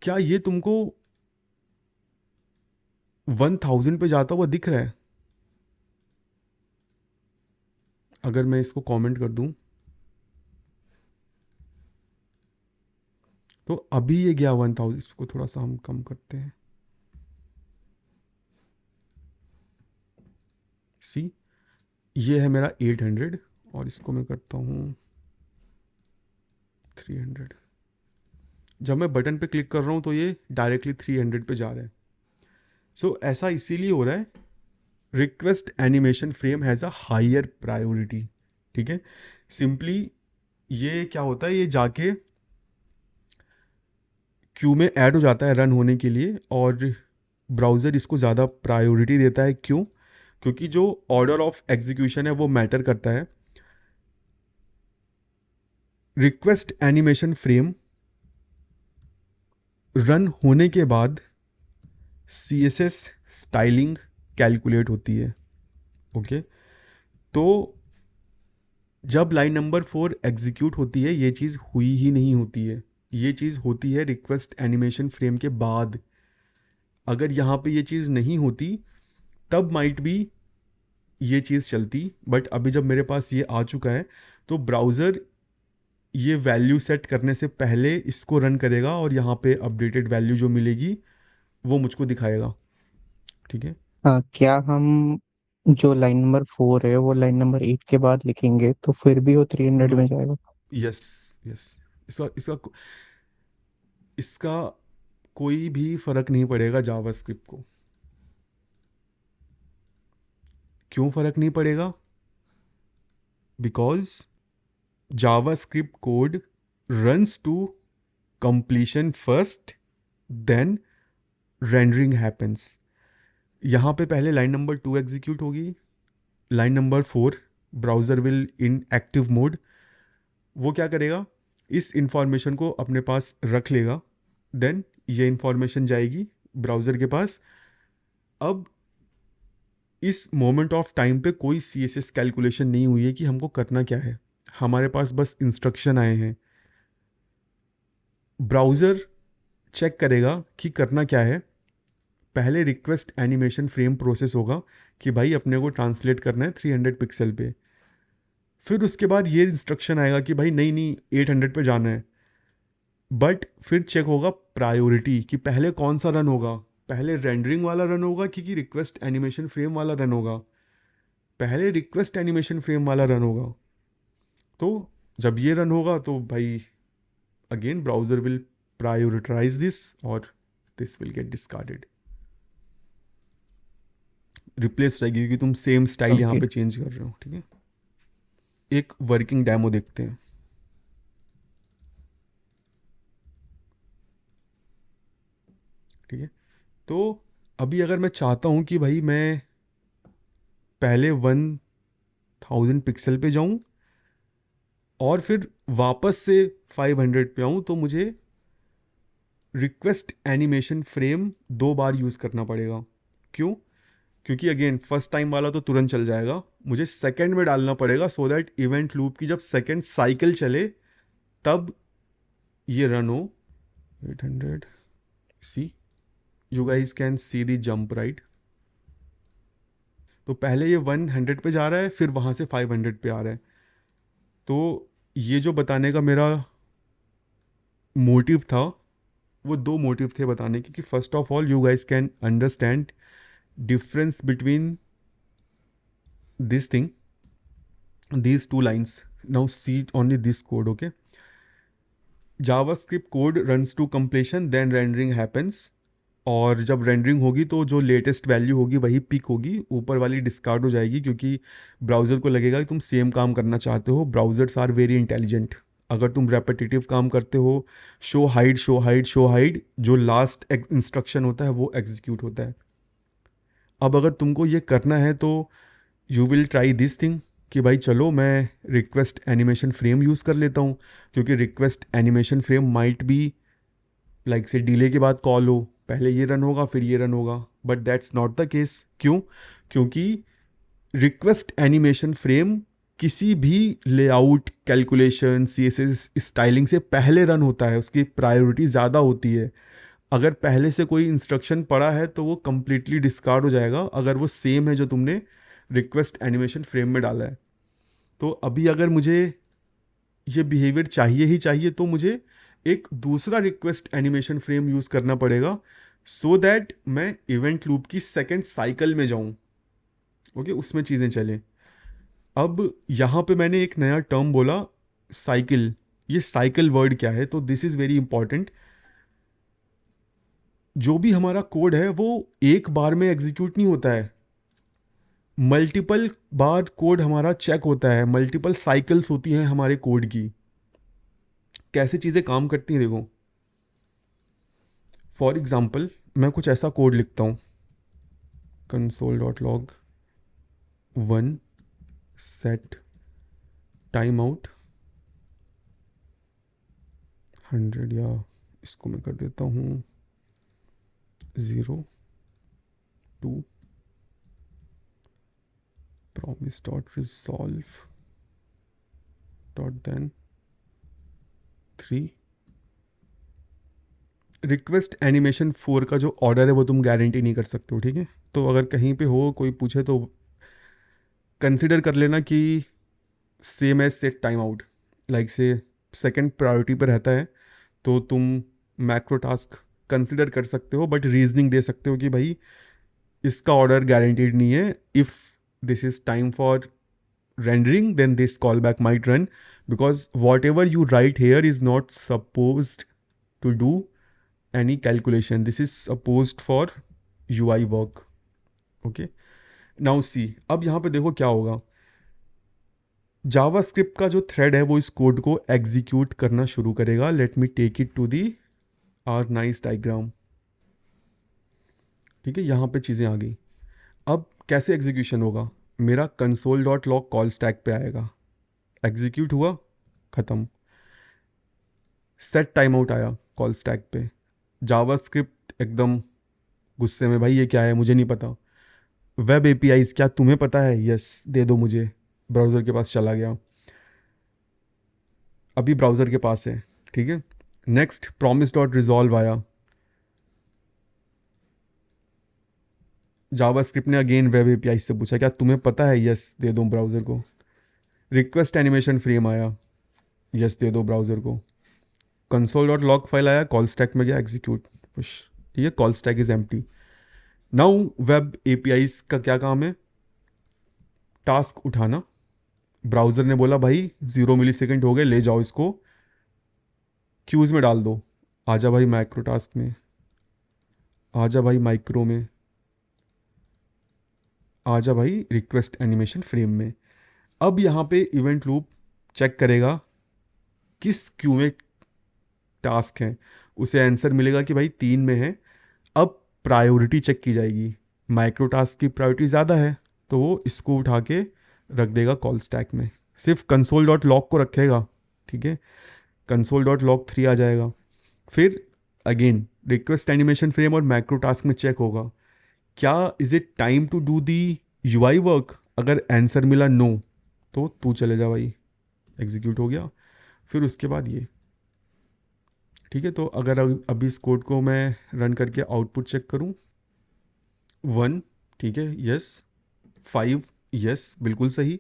क्या ये तुमको 1000 पे जाता हुआ दिख रहा है? अगर मैं इसको कमेंट कर दूं तो अभी ये गया 1000। इसको थोड़ा सा हम कम करते हैं। सी, ये है मेरा 800 और इसको मैं करता हूँ 300। जब मैं बटन पे क्लिक कर रहा हूँ तो ये डायरेक्टली 300 पे जा रहा है। सो ऐसा इसीलिए हो रहा है, request animation frame has a higher priority. ठीक है, सिंपली ये क्या होता है, ये जाके क्यू में ऐड हो जाता है रन होने के लिए, और ब्राउज़र इसको ज़्यादा प्रायोरिटी देता है। क्यों? क्योंकि जो ऑर्डर ऑफ एग्जीक्यूशन है वो मैटर करता है। रिक्वेस्ट एनिमेशन फ्रेम रन होने के बाद CSS स्टाइलिंग कैलकुलेट होती है। ओके, तो जब लाइन नंबर 4 एग्जीक्यूट होती है ये चीज़ हुई ही नहीं होती है, ये चीज़ होती है रिक्वेस्ट एनिमेशन फ्रेम के बाद। अगर यहाँ पे ये चीज़ नहीं होती तब माइट बी ये चीज़ चलती, बट अभी जब मेरे पास ये आ चुका है तो ब्राउज़र ये वैल्यू सेट करने से पहले इसको रन करेगा और यहाँ पे अपडेटेड वैल्यू जो मिलेगी वो मुझको दिखाएगा। ठीक है, हाँ, क्या हम जो लाइन नंबर 4 है वो लाइन नंबर 8 के बाद लिखेंगे तो फिर भी वो 300 नो, में जाएगा? यस यस, इसका इसका इसका कोई भी फर्क नहीं पड़ेगा जावास्क्रिप्ट को। क्यों फर्क नहीं पड़ेगा? Because JavaScript code runs to completion first, then rendering happens. यहाँ पे पहले लाइन नंबर 2 एग्जीक्यूट होगी, line number 4 browser will in active mode. वो क्या करेगा, इस इंफॉर्मेशन को अपने पास रख लेगा, देन ये इंफॉर्मेशन जाएगी ब्राउज़र के पास। अब इस मोमेंट ऑफ टाइम पे कोई CSS कैलकुलेशन नहीं हुई है कि हमको करना क्या है, हमारे पास बस इंस्ट्रक्शन आए हैं। ब्राउज़र चेक करेगा कि करना क्या है। पहले रिक्वेस्ट एनिमेशन फ्रेम प्रोसेस होगा कि भाई अपने को ट्रांसलेट करना है 300 पिक्सल पे। फिर उसके बाद ये इंस्ट्रक्शन आएगा कि भाई नहीं नहीं 800 पे जाना है। बट फिर चेक होगा प्रायोरिटी कि पहले कौन सा रन होगा, पहले रेंडरिंग वाला रन होगा कि रिक्वेस्ट एनिमेशन फ्रेम वाला रन होगा। पहले रिक्वेस्ट एनिमेशन फ्रेम वाला रन होगा। तो जब ये रन होगा तो भाई again browser will prioritise this और this will get discarded. Replace रहेगी क्योंकि तुम सेम स्टाइल यहाँ ओके। पे चेंज कर रहे हो, ठीक है। एक वर्किंग डेमो देखते हैं। ठीक है, तो अभी अगर मैं चाहता हूँ कि भाई मैं पहले 1000 पिक्सल पे जाऊँ और फिर वापस से 500 पे आऊँ, तो मुझे रिक्वेस्ट एनिमेशन फ्रेम 2 बार यूज़ करना पड़ेगा। क्यों? क्योंकि अगेन फर्स्ट टाइम वाला तो तुरंत चल जाएगा, मुझे सेकंड में डालना पड़ेगा सो दैट इवेंट लूप की जब सेकंड साइकिल चले तब ये रन हो। 800, see, you guys can see the jump right. तो पहले ये 100 पे जा रहा है, फिर वहाँ से 500 पे आ रहा है। तो ये जो बताने का मेरा मोटिव था, वो 2 मोटिव थे बताने के, कि first of all you guys can understand difference between this thing, these 2 lines. Now see only this code, okay? JavaScript code runs to completion, then rendering happens. और जब रेंडरिंग होगी तो जो लेटेस्ट वैल्यू होगी वही पिक होगी, ऊपर वाली डिस्कार्ड हो जाएगी, क्योंकि ब्राउज़र को लगेगा कि तुम सेम काम करना चाहते हो। Browsers are very intelligent. अगर तुम रेपिटेटिव काम करते हो, show hide show hide show hide, जो लास्ट इंस्ट्रक्शन होता है वो एग्जीक्यूट होता है। अब अगर तुमको ये करना है तो you will try this thing, कि भाई चलो मैं रिक्वेस्ट एनिमेशन फ्रेम यूज़ कर लेता हूँ, क्योंकि request animation frame might be like से डिले के बाद कॉल हो, पहले ये रन होगा फिर ये रन होगा, but that's not the case. क्यों? क्योंकि रिक्वेस्ट एनिमेशन फ्रेम किसी भी लेआउट, कैलकुलेशन, CSS स्टाइलिंग से पहले रन होता है, उसकी प्रायोरिटी ज़्यादा होती है। अगर पहले से कोई इंस्ट्रक्शन पड़ा है तो वो कंप्लीटली डिस्कार्ड हो जाएगा अगर वो सेम है जो तुमने रिक्वेस्ट एनिमेशन फ्रेम में डाला है। तो अभी अगर मुझे ये बिहेवियर चाहिए ही चाहिए तो मुझे एक दूसरा रिक्वेस्ट एनिमेशन फ्रेम यूज़ करना पड़ेगा, सो दैट मैं इवेंट लूप की सेकंड साइकिल में जाऊं, ओके, उसमें चीज़ें चलें। अब यहाँ पे मैंने एक नया टर्म बोला, साइकिल। ये साइकिल वर्ड क्या है? तो दिस इज़ वेरी इंपॉर्टेंट। जो भी हमारा कोड है वो एक बार में एग्जीक्यूट नहीं होता है, मल्टीपल बार कोड हमारा चेक होता है, मल्टीपल साइकिल्स होती हैं हमारे कोड की। कैसे चीज़ें काम करती हैं देखो। फॉर एग्जाम्पल मैं कुछ ऐसा कोड लिखता हूँ, console.log 1 set टाइम आउट 100, या इसको मैं कर देता हूँ 0 2 promise dot resolve dot then 3। Request animation 4 का जो ऑर्डर है वो तुम गारंटी नहीं कर सकते हो, ठीक है। तो अगर कहीं पे हो कोई पूछे तो कंसिडर कर लेना कि same as set time out, like say second priority पर रहता है, तो तुम मैक्रो टास्क कंसिडर कर सकते हो, बट रीजनिंग दे सकते हो कि भाई इसका ऑर्डर गारंटीड नहीं है। If this is time for rendering then this callback might run, because whatever you write here is not supposed to do any calculation, this is supposed for UI work, okay। now see, अब यहाँ पे देखो क्या होगा। जावास्क्रिप्ट का जो थ्रेड है वो इस कोड को एग्जीक्यूट करना शुरू करेगा। Let me take it to the our nice diagram, ठीक है। यहाँ पे चीज़ें आ गई। अब कैसे एग्जीक्यूशन होगा? मेरा console.log कॉल स्टैक पे आएगा, एग्जीक्यूट हुआ, ख़त्म। सेट टाइम आउट आया कॉल स्टैक पे, जावास्क्रिप्ट एकदम गुस्से में, भाई ये क्या है मुझे नहीं पता। वेब एपीआईज क्या तुम्हें पता है? यस दे दो मुझे। ब्राउज़र के पास चला गया, अभी ब्राउज़र के पास है, ठीक है। नेक्स्ट प्रॉमिस डॉट रिजॉल्व आया, जावास्क्रिप्ट ने अगेन वेब एपीआई से पूछा क्या तुम्हें पता है? यस दे दो ब्राउज़र को। रिक्वेस्ट एनिमेशन फ्रेम आया, यस दे दो ब्राउज़र को। console.log फाइल आया, कॉल स्टैक में गया, एग्जीक्यूट, पुश, ठीक है, call stack is empty. Now web APIs का क्या काम है? टास्क उठाना। ब्राउज़र ने बोला भाई 0 मिली सेकेंड हो गए, ले जाओ इसको क्यूज़ में डाल दो। आजा भाई माइक्रो टास्क में, आजा भाई माइक्रो में, आ जा भाई रिक्वेस्ट एनिमेशन फ्रेम में। अब यहाँ पे इवेंट लूप चेक करेगा किस क्यू में टास्क हैं, उसे आंसर मिलेगा कि भाई 3 में है। अब प्रायोरिटी चेक की जाएगी, माइक्रो टास्क की प्रायोरिटी ज़्यादा है तो वो इसको उठा के रख देगा कॉल स्टैक में, सिर्फ कंसोल डॉट लॉग को रखेगा, ठीक है, कंसोल डॉट लॉग 3 आ जाएगा। फिर अगेन रिक्वेस्ट एनिमेशन फ्रेम और मैक्रो टास्क में चेक होगा क्या is it time to do the UI work, अगर आंसर मिला नो तो तू चले जा भाई, एग्जीक्यूट हो गया। फिर उसके बाद ये, ठीक है, तो अगर अभी इस कोड को मैं रन करके आउटपुट चेक करूं, 1, ठीक है, यस, 5, यस बिल्कुल सही,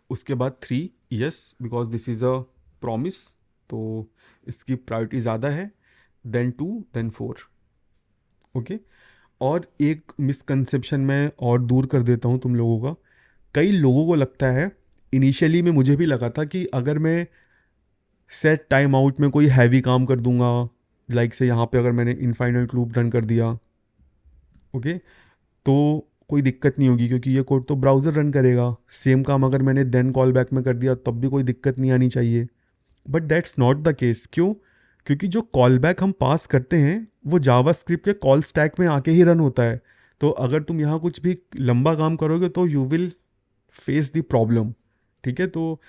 उसके बाद 3, yes because this is a promise, तो इसकी प्रायोरिटी ज़्यादा है, देन 2, देन 4, ओके। और एक मिसकंसेप्शन मैं और दूर कर देता हूँ तुम लोगों का। कई लोगों को लगता है, इनिशियली में मुझे भी लगा था कि अगर मैं सेट टाइम आउट में कोई हैवी काम कर दूंगा, लाइक से यहाँ पे अगर मैंने इनफाइनाइट लूप रन कर दिया, ओके, तो कोई दिक्कत नहीं होगी क्योंकि ये कोड तो ब्राउज़र रन करेगा। सेम काम अगर मैंने देन कॉल बैक में कर दिया तब भी कोई दिक्कत नहीं आनी चाहिए। But that's not the case. क्यों? क्योंकि जो कॉल बैक हम पास करते हैं वो जावास्क्रिप्ट के कॉल स्टैक में आके ही रन होता है। तो अगर तुम यहाँ कुछ भी लंबा काम करोगे तो you will face the problem, ठीक है। तो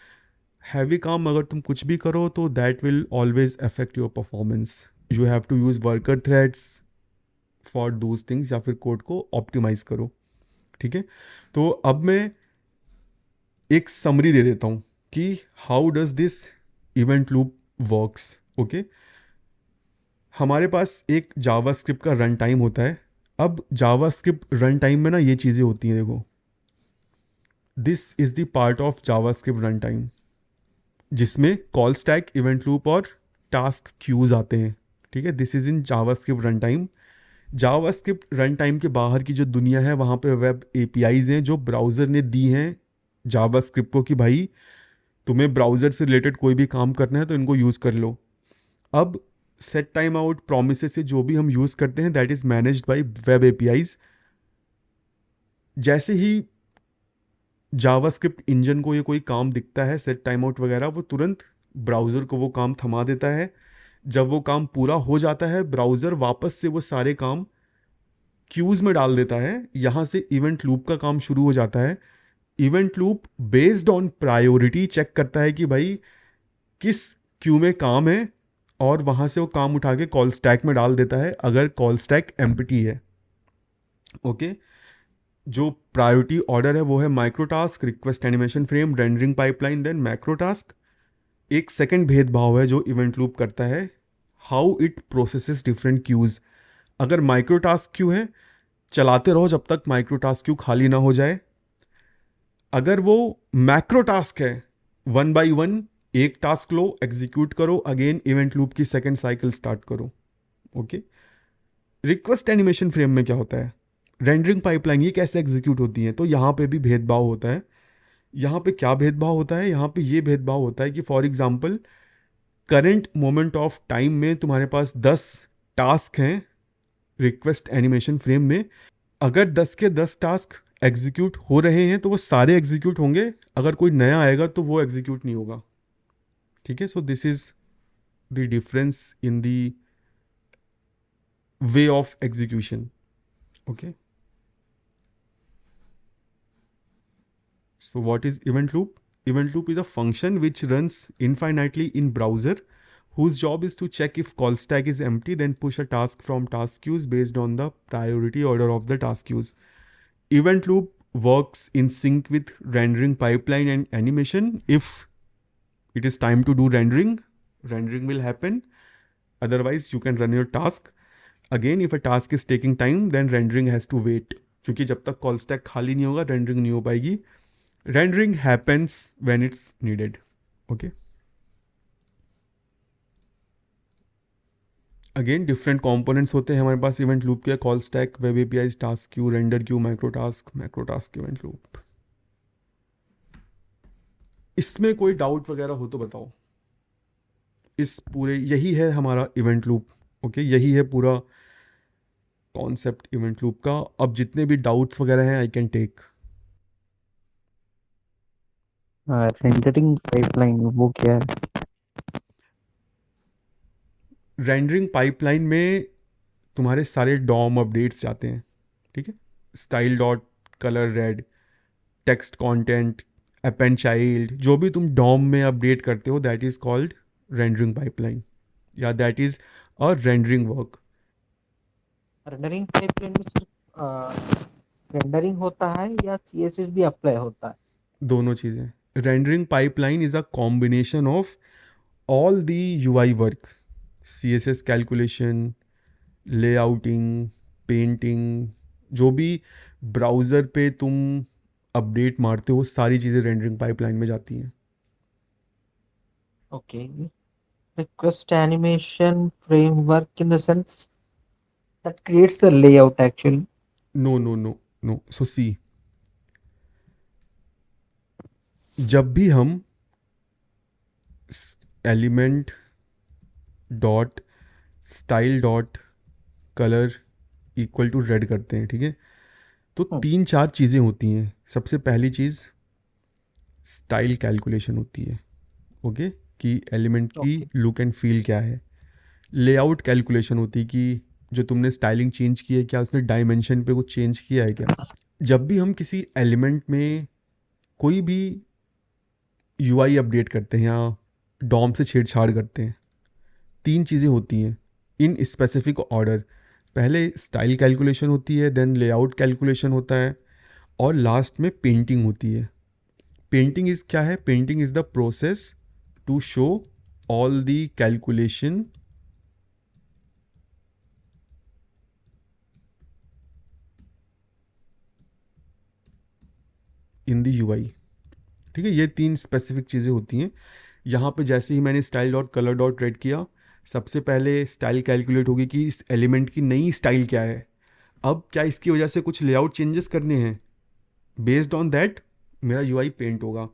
हैवी काम अगर तुम कुछ भी करो तो that will always affect your performance. You have to use worker threads for those things, या फिर कोड को ऑप्टिमाइज करो, ठीक है। तो अब मैं एक समरी दे देता हूँ कि how does this event loop works, okay. हमारे पास एक जावास्क्रिप्ट का रन टाइम होता है। अब जावास्क्रिप्ट रन टाइम में ना ये चीज़ें होती हैं, देखो, this is the part of JavaScript run time जिसमें कॉल स्टैक, इवेंट लूप और टास्क क्यूज आते हैं, ठीक है। This is in JavaScript run time. JavaScript run time के बाहर की जो दुनिया है वहाँ पे वेब एपीआईज हैं जो ब्राउज़र ने दी हैं जावास्क्रिप्ट को कि भाई तुम्हें ब्राउज़र से रिलेटेड कोई भी काम करना है तो इनको यूज़ कर लो। अब सेट टाइम आउट प्रोमिस से जो भी हम यूज़ करते हैं that is managed bye web APIs. जैसे ही जावास्क्रिप्ट इंजन को ये कोई काम दिखता है सेट टाइम आउट वगैरह, वो तुरंत ब्राउज़र को वो काम थमा देता है। जब वो काम पूरा हो जाता है ब्राउज़र वापस से वो सारे काम क्यूज़ में डाल देता है। यहाँ से इवेंट लूप का काम शुरू हो जाता है। Event loop based on priority check करता है कि भाई किस क्यू में काम है और वहाँ से वो काम उठा के कॉल स्टैक में डाल देता है अगर कॉल स्टैक एम्प्टी है, ओके। जो प्रायोरिटी ऑर्डर है वो है micro task, request animation frame, rendering pipeline, then macro task. एक सेकंड भेदभाव है जो इवेंट लूप करता है, how it processes different queues. अगर माइक्रो टास्क क्यू है चलाते रहो जब तक माइक्रो टास्क क्यू खाली ना हो जाए। अगर वो मैक्रो टास्क है, 1 बाई 1 एक टास्क लो, एग्जीक्यूट करो, अगेन इवेंट लूप की सेकंड साइकिल स्टार्ट करो, ओके। रिक्वेस्ट एनिमेशन फ्रेम में क्या होता है, रेंडरिंग पाइपलाइन ये कैसे एग्जीक्यूट होती है, तो यहाँ पे भी भेदभाव होता है। यहाँ पे क्या भेदभाव होता है, यहाँ पे ये भेदभाव होता है कि for example current moment of time में तुम्हारे पास 10 टास्क हैं रिक्वेस्ट एनिमेशन फ्रेम में। अगर 10 के 10 टास्क एग्जीक्यूट हो रहे हैं तो वो सारे एग्जीक्यूट होंगे, अगर कोई नया आएगा तो वो एग्जीक्यूट नहीं होगा, ठीक है। सो this is the difference in the way of execution, okay. So what is event loop? Event loop is a function which runs infinitely in browser whose job is to check if call stack is empty, then push a task from task queues based on the priority order of the task queues. Event loop works in sync with rendering pipeline and animation. If it is time to do rendering, rendering will happen. Otherwise, you can run your task. Again, if a task is taking time, then rendering has to wait. क्योंकि जब तक कॉल स्टैक खाली नहीं होगा रेंडरिंग नहीं हो पाएगी। Rendering happens when it's needed, okay. Again different components होते हैं हमारे पास इवेंट लूप के, call stack, web API, task Q, render Q, macro task, event loop. इसमें कोई डाउट वगैरह हो तो बताओ। इस पूरे यही है हमारा इवेंट लूप, ओके, यही है पूरा कॉन्सेप्ट इवेंट लूप का। अब जितने भी डाउट्स वगैरह हैं I can take. Rendering pipeline वो क्या है? रेंडरिंग पाइपलाइन में तुम्हारे सारे डॉम अपडेट्स जाते हैं, ठीक है। Style dot colour red, text content, append child, जो भी तुम डॉम में अपडेट करते हो that is called rendering pipeline, या that is a rendering work. Rendering pipeline में सिर्फ रेंडरिंग होता है या सीएसएस भी अप्लाई होता है? दोनों चीज़ें। Rendering pipeline is a combination of all the UI work, CSS calculation, layouting, painting, जो भी ब्राउज़र पे तुम अपडेट मारते हो सारी चीज़ें रेंडरिंग पाइपलाइन में जाती हैं। Okay. Request animation framework in the sense that creates the layout actually. No no no no, so see, जब भी हम element dot style dot colour equal to red करते हैं, ठीक है, तो तीन चार चीज़ें होती हैं। सबसे पहली चीज़ स्टाइल कैलकुलेशन होती है, ओके, कि एलिमेंट की ओके। लुक एंड फील क्या है। लेआउट कैलकुलेशन होती है कि जो तुमने स्टाइलिंग चेंज की है क्या उसने डायमेंशन पे कुछ चेंज किया है क्या। जब भी हम किसी एलिमेंट में कोई भी यूआई अपडेट करते हैं या डॉम से छेड़छाड़ करते हैं, तीन चीज़ें होती हैं इन स्पेसिफिक ऑर्डर। पहले स्टाइल कैलकुलेशन होती है, देन लेआउट कैलकुलेशन होता है, और लास्ट में पेंटिंग होती है। पेंटिंग इज क्या है? Painting is the process to show all the calculation in the UI, ठीक है। ये तीन स्पेसिफिक चीज़ें होती हैं। यहाँ पे जैसे ही मैंने style dot colour dot red किया, सबसे पहले स्टाइल कैलकुलेट होगी कि इस एलिमेंट की नई स्टाइल क्या है। अब क्या इसकी वजह से कुछ लेआउट चेंजेस करने हैं, बेस्ड ऑन दैट मेरा यूआई पेंट होगा।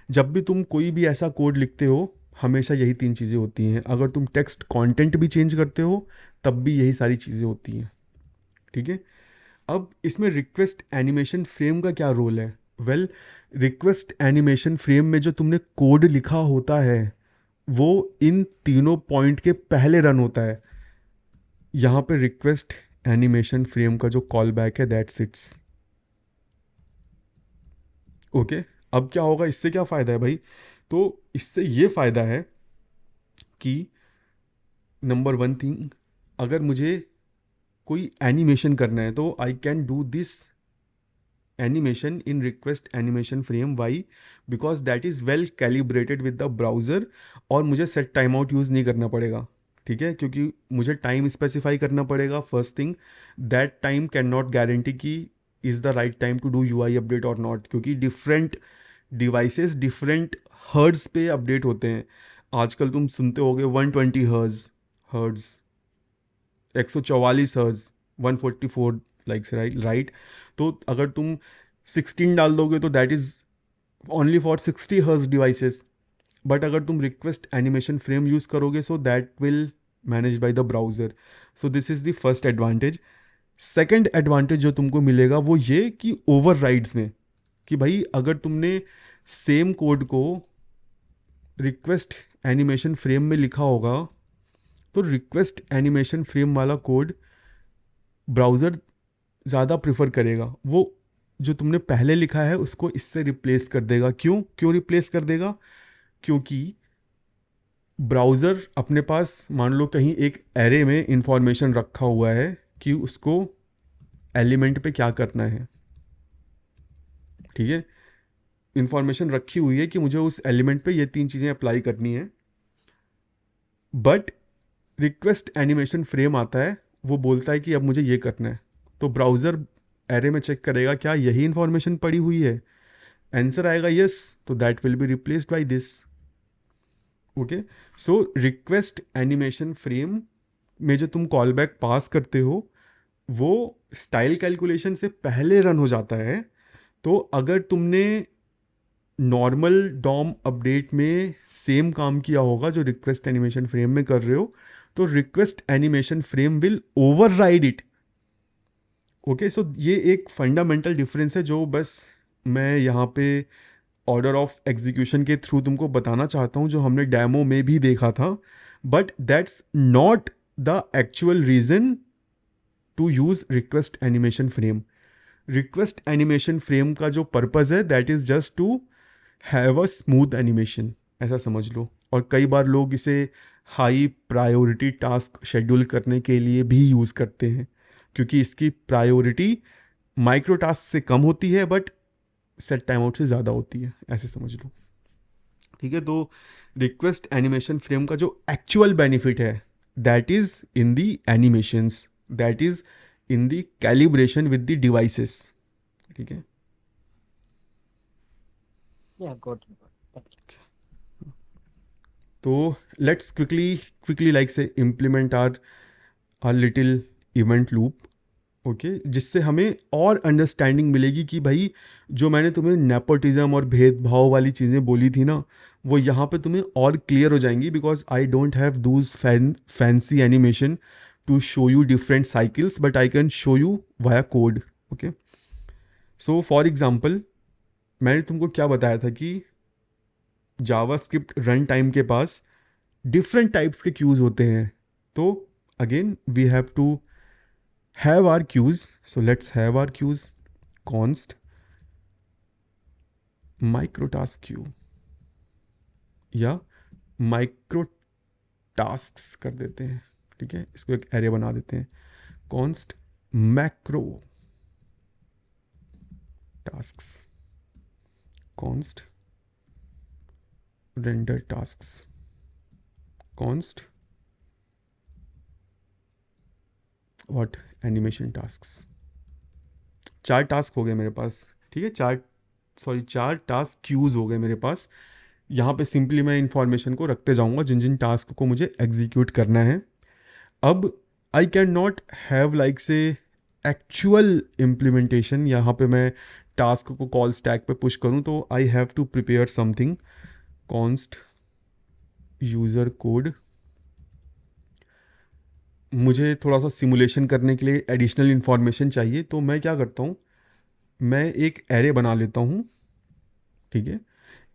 जब भी तुम कोई भी ऐसा कोड लिखते हो हमेशा यही तीन चीज़ें होती हैं। अगर तुम टेक्स्ट कंटेंट भी चेंज करते हो तब भी यही सारी चीज़ें होती हैं, ठीक है। अब इसमें रिक्वेस्ट एनिमेशन फ्रेम का क्या रोल है? वेल, रिक्वेस्ट एनिमेशन फ्रेम में जो तुमने कोड लिखा होता है वो इन तीनों पॉइंट के पहले रन होता है। यहाँ पे रिक्वेस्ट एनिमेशन फ्रेम का जो कॉल बैक है दैट सिट्स, ओके। अब क्या होगा, इससे क्या फ़ायदा है भाई? तो इससे ये फ़ायदा है कि नंबर वन थिंग, अगर मुझे कोई एनिमेशन करना है तो I can do this animation in request animation frame. Why? Because that is well calibrated with the browser, और मुझे सेट टाइम आउट यूज़ नहीं करना पड़ेगा, ठीक है, क्योंकि मुझे टाइम स्पेसिफाई करना पड़ेगा। First thing, that time can not guarantee कि is the right time to do UI update और नॉट, क्योंकि डिफरेंट डिवाइसेस डिफरेंट हर्ट्स पे अपडेट होते हैं। आजकल तुम सुनते होगे 120 हर्ट्स, 144 हर्ट्ज, 144 लाइक्स, राइट। तो अगर तुम 16 डाल दोगे तो that is only for 60 hertz devices. But अगर तुम रिक्वेस्ट एनिमेशन फ्रेम यूज़ करोगे so that will manage by the browser. So this is the first advantage. Second advantage जो तुमको मिलेगा वो ये कि ओवर में, कि भाई अगर तुमने सेम कोड को रिक्वेस्ट एनिमेशन फ्रेम में लिखा होगा तो रिक्वेस्ट एनिमेशन फ्रेम वाला कोड ब्राउज़र ज़्यादा प्रेफर करेगा। वो जो तुमने पहले लिखा है उसको इससे रिप्लेस कर देगा। क्यों रिप्लेस कर देगा? क्योंकि ब्राउज़र अपने पास मान लो कहीं एक एरे में इंफॉर्मेशन रखा हुआ है कि उसको एलिमेंट पे क्या करना है, ठीक है। इंफॉर्मेशन रखी हुई है कि मुझे उस एलिमेंट पे ये तीन चीज़ें अप्लाई करनी है। बट रिक्वेस्ट एनिमेशन फ्रेम आता है, वो बोलता है कि अब मुझे ये करना है, तो ब्राउज़र एरे में चेक करेगा क्या यही इंफॉर्मेशन पड़ी हुई है। आंसर आएगा यस, तो that will be replaced by this, okay. So request animation frame में जो तुम कॉल बैक पास करते हो वो स्टाइल कैलकुलेशन से पहले रन हो जाता है। तो अगर तुमने नॉर्मल डॉम अपडेट में सेम काम किया होगा जो रिक्वेस्ट एनिमेशन फ्रेम में कर रहे हो, तो request animation frame will override it, okay. So ये एक फंडामेंटल डिफरेंस है जो बस मैं यहाँ पे ऑर्डर ऑफ एग्जीक्यूशन के थ्रू तुमको बताना चाहता हूँ, जो हमने डेमो में भी देखा था, but that's not the actual reason to use request animation frame. Request animation frame का जो पर्पज़ है that is just to have a smooth animation, ऐसा समझ लो. और कई बार लोग इसे हाई प्रायोरिटी टास्क शेड्यूल करने के लिए भी यूज़ करते हैं, क्योंकि इसकी प्रायोरिटी माइक्रो टास्क से कम होती है बट सेट टाइम आउट से ज़्यादा होती है, ऐसे समझ लो. ठीक है, तो रिक्वेस्ट एनिमेशन फ्रेम का जो एक्चुअल बेनिफिट है that is in the animations, that is in the calibration with the devices. ठीक है. Yeah, got it. Thank you. तो let's quickly like say implement our little event loop. Okay, जिससे हमें और अंडरस्टैंडिंग मिलेगी कि भाई जो मैंने तुम्हें नेपोटिज्म और भेदभाव वाली चीज़ें बोली थी ना, वो यहाँ पे तुम्हें और क्लियर हो जाएंगी, because I don't have those fancy animation to show you different cycles, but I can show you via code. Okay, so for example मैंने तुमको क्या बताया था कि जावास्क्रिप्ट रन टाइम के पास डिफरेंट टाइप्स के क्यूज होते हैं. तो again we have to have our queues. So let's have our queues. Const micro task queue या micro tasks कर देते हैं. ठीक है, इसको एक एरे बना देते हैं. const macro tasks, const render tasks, const what animation tasks. 4 task हो गए मेरे पास. ठीक है, 4 टास्क क्यूज हो गए मेरे पास. यहाँ पे सिंपली मैं इंफॉर्मेशन को रखते जाऊँगा जिन जिन टास्क को मुझे एग्जीक्यूट करना है. अब आई कैन नॉट हैव लाइक से एक्चुअल इम्प्लीमेंटेशन. यहाँ पे मैं टास्क को कॉल स्टैक पे पुश करूँ तो I have to prepare something. Const user code. मुझे थोड़ा सा सिमुलेशन करने के लिए एडिशनल इन्फॉर्मेशन चाहिए, तो मैं क्या करता हूँ, मैं एक एरे बना लेता हूँ. ठीक है,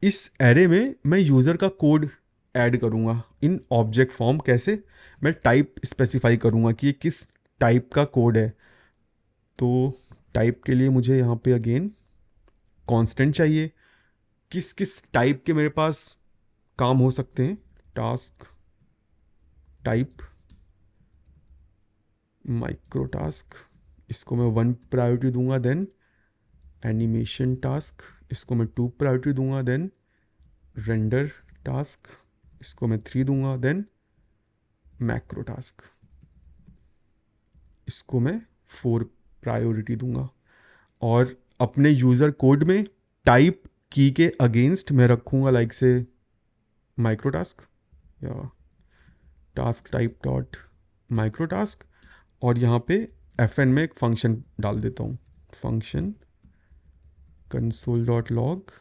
इस एरे में मैं यूज़र का कोड ऐड करूँगा इन ऑब्जेक्ट फॉर्म. कैसे, मैं टाइप स्पेसिफाई करूँगा कि ये किस टाइप का कोड है. तो टाइप के लिए मुझे यहाँ पे अगेन कांस्टेंट चाहिए. किस किस टाइप के मेरे पास काम हो सकते हैं. टास्क टाइप माइक्रो टास्क, इसको मैं 1 प्रायोरिटी दूंगा. देन एनिमेशन टास्क, इसको मैं 2 प्रायोरिटी दूंगा. देन रेंडर टास्क, इसको मैं 3 दूंगा. देन मैक्रो टास्क, इसको मैं 4 प्रायोरिटी दूंगा. और अपने यूज़र कोड में टाइप की के अगेंस्ट मैं रखूँगा लाइक से माइक्रो टास्क या task type dot micro task. और यहाँ पे fn में एक फंक्शन डाल देता हूँ, function console.log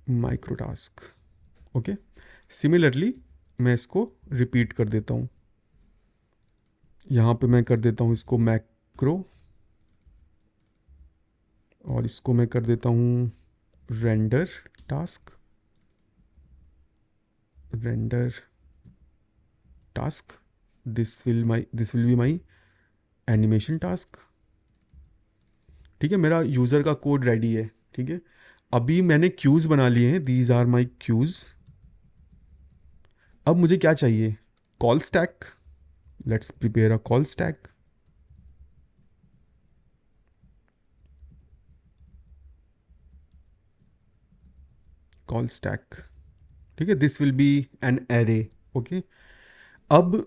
micro task. Okay, similarly मैं इसको रिपीट कर देता हूँ. यहाँ पे मैं कर देता हूँ इसको मैक्रो, और इसको मैं कर देता हूँ render task, render task. This will be my animation task. ठीक है, मेरा यूज़र का कोड रेडी है. ठीक है, अभी मैंने क्यूज़ बना लिए हैं. These are my queues. अब मुझे क्या चाहिए, call stack. Let's prepare a call stack. Call stack. ठीक है, this will be an array. Okay, अब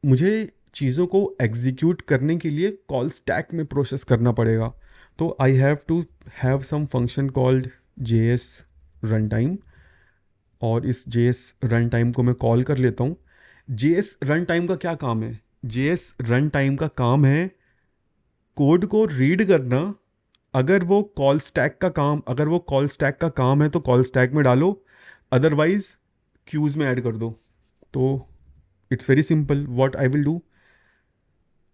मुझे चीज़ों को एग्जीक्यूट करने के लिए कॉल स्टैक में प्रोसेस करना पड़ेगा. तो I have to have some function called JS run time, और इस JS रन टाइम को मैं कॉल कर लेता हूँ. JS रन टाइम का क्या काम है, JS रन टाइम का काम है कोड को रीड करना. अगर वो कॉल स्टैक का काम है तो कॉल स्टैक में डालो, अदरवाइज क्यूज़ में ऐड कर दो. तो it's very simple. What I will do,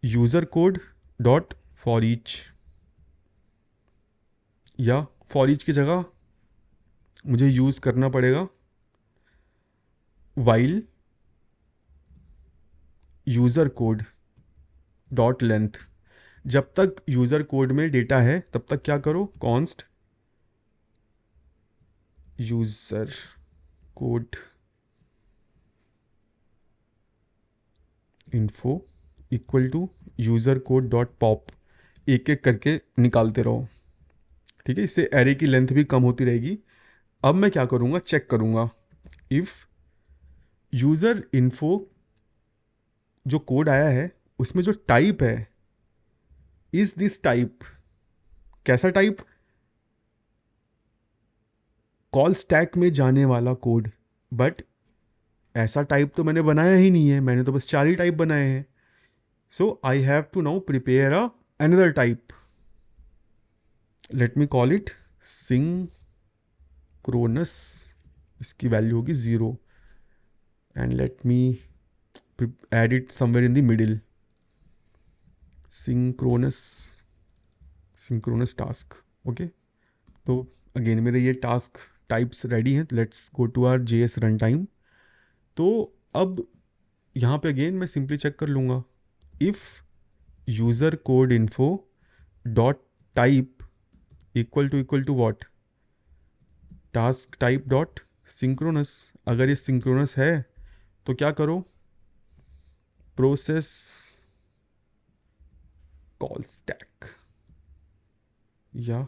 user code dot for each या फॉर ईच की जगह मुझे यूज़ करना पड़ेगा while user code dot length. जब तक यूज़र कोड में डेटा है तब तक क्या करो, const user code info equal to user code dot pop, एक एक करके निकालते रहो। ठीक है, इससे एरे की लेंथ भी कम होती रहेगी। अब मैं क्या करूँगा, चेक करूँगा इफ़ यूज़र इन्फो जो कोड आया है उसमें जो टाइप है, इज दिस टाइप, कैसा टाइप, कॉल स्टैक में जाने वाला कोड। बट ऐसा टाइप तो मैंने बनाया ही नहीं है, मैंने तो बस 4 ही टाइप बनाए हैं। So I have to now prepare a another type. Let me call it synchronous, इसकी वैल्यू होगी 0 and let me add it somewhere in the middle, synchronous task। Okay, तो अगेन मेरे ये टास्क टाइप्स रेडी हैं। Let's go to our JS run time. तो अब यहाँ पे अगेन मैं सिंपली चेक कर लूँगा if user code info dot type equal to what, task type dot synchronous. अगर ये सिंक्रोनस है तो क्या करो, प्रोसेस कॉल स्टैक या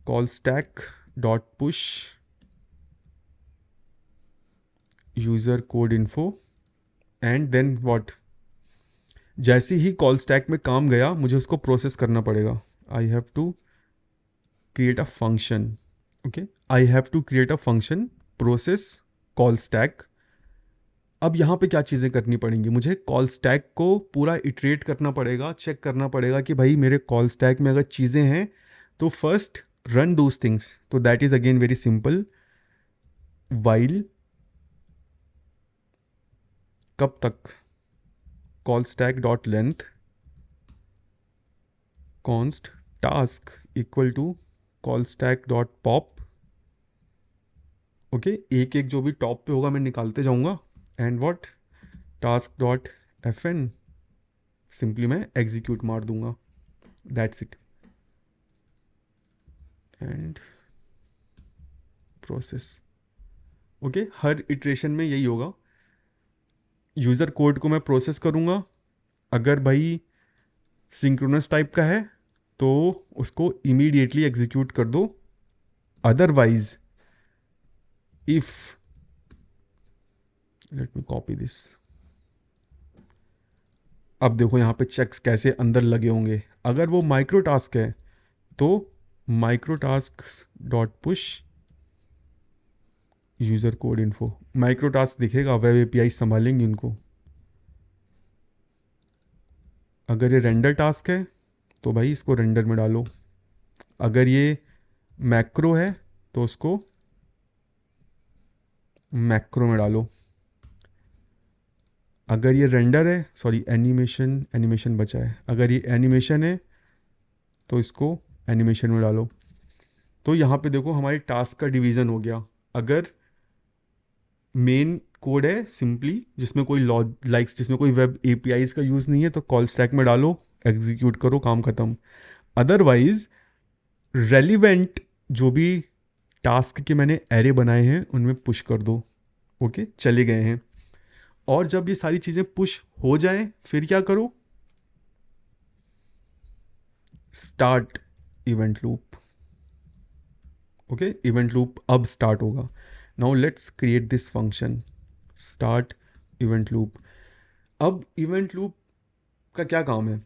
call stack dot push user code info and then what. जैसे ही कॉल स्टैक में काम गया मुझे उसको प्रोसेस करना पड़ेगा। I have to create a function. Okay, I have to create a function process call stack. अब यहाँ पे क्या चीज़ें करनी पड़ेंगी, मुझे कॉल स्टैक को पूरा इटरेट करना पड़ेगा, चेक करना पड़ेगा कि भाई मेरे कॉल स्टैक में अगर चीज़ें हैं तो फर्स्ट रन दोज थिंग्स। तो that is again very simple, while कब तक, call stack dot length const task equal to call stack dot pop. Okay, एक एक जो भी टॉप पे होगा मैं निकालते जाऊंगा and what, task dot FN, simply मैं एग्जीक्यूट मार दूंगा, that's it. And process. Okay, her iteration में यही होगा, यूज़र कोड को मैं प्रोसेस करूंगा। अगर भाई सिंक्रोनस टाइप का है तो उसको इमीडिएटली एग्जीक्यूट कर दो, otherwise if, late me copy this. अब देखो यहाँ पे चेक्स कैसे अंदर लगे होंगे। अगर वो माइक्रो टास्क है तो micro task dot push user code info, micro task दिखेगा, वेब API संभालेंगे उनको। अगर ये रेंडर टास्क है तो भाई इसको रेंडर में डालो। अगर ये मैक्रो है तो उसको मैक्रो में डालो। अगर ये रेंडर है, सॉरी एनिमेशन बचा है, अगर ये एनिमेशन है तो इसको एनिमेशन में डालो। तो यहाँ पे देखो हमारे टास्क का डिवीज़न हो गया। अगर मेन कोड है सिंपली जिसमें कोई लाइक्स, जिसमें कोई वेब APIs का यूज़ नहीं है, तो कॉल स्टैक में डालो, एग्जीक्यूट करो, काम ख़त्म। अदरवाइज रेलिवेंट जो भी टास्क के मैंने एरे बनाए हैं उनमें पुश कर दो। ओके, चले गए हैं। और जब ये सारी चीज़ें पुश हो जाए फिर क्या करो, start event loop. Okay, event loop अब स्टार्ट होगा। Now let's create this function start event loop. अब इवेंट लूप का क्या काम है,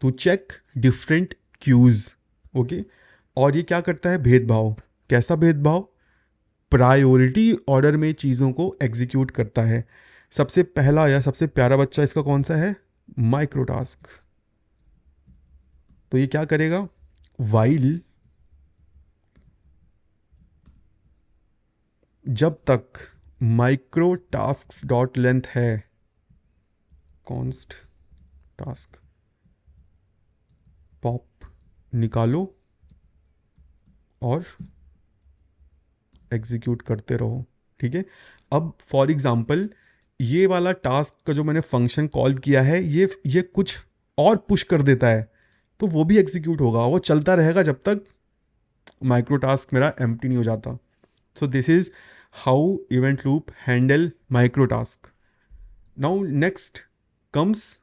to check different queues. Okay, और ये क्या करता है, भेदभाव। कैसा भेदभाव, प्रायोरिटी ऑर्डर में चीज़ों को एग्जीक्यूट करता है। सबसे पहला या सबसे प्यारा बच्चा इसका कौन सा है, माइक्रो टास्क। तो ये क्या करेगा, वाइल जब तक माइक्रो टास्क डॉट लेंथ है, कॉन्स्ट टास्क पॉप निकालो और एग्जीक्यूट करते रहो, ठीक है। अब फॉर एग्जांपल ये वाला टास्क का जो मैंने फंक्शन कॉल किया है, ये कुछ और पुश कर देता है, तो वो भी एग्जीक्यूट होगा, वो चलता रहेगा जब तक माइक्रो टास्क मेरा एम्प्टी नहीं हो जाता। सो this is how event loop handle micro task. Now next comes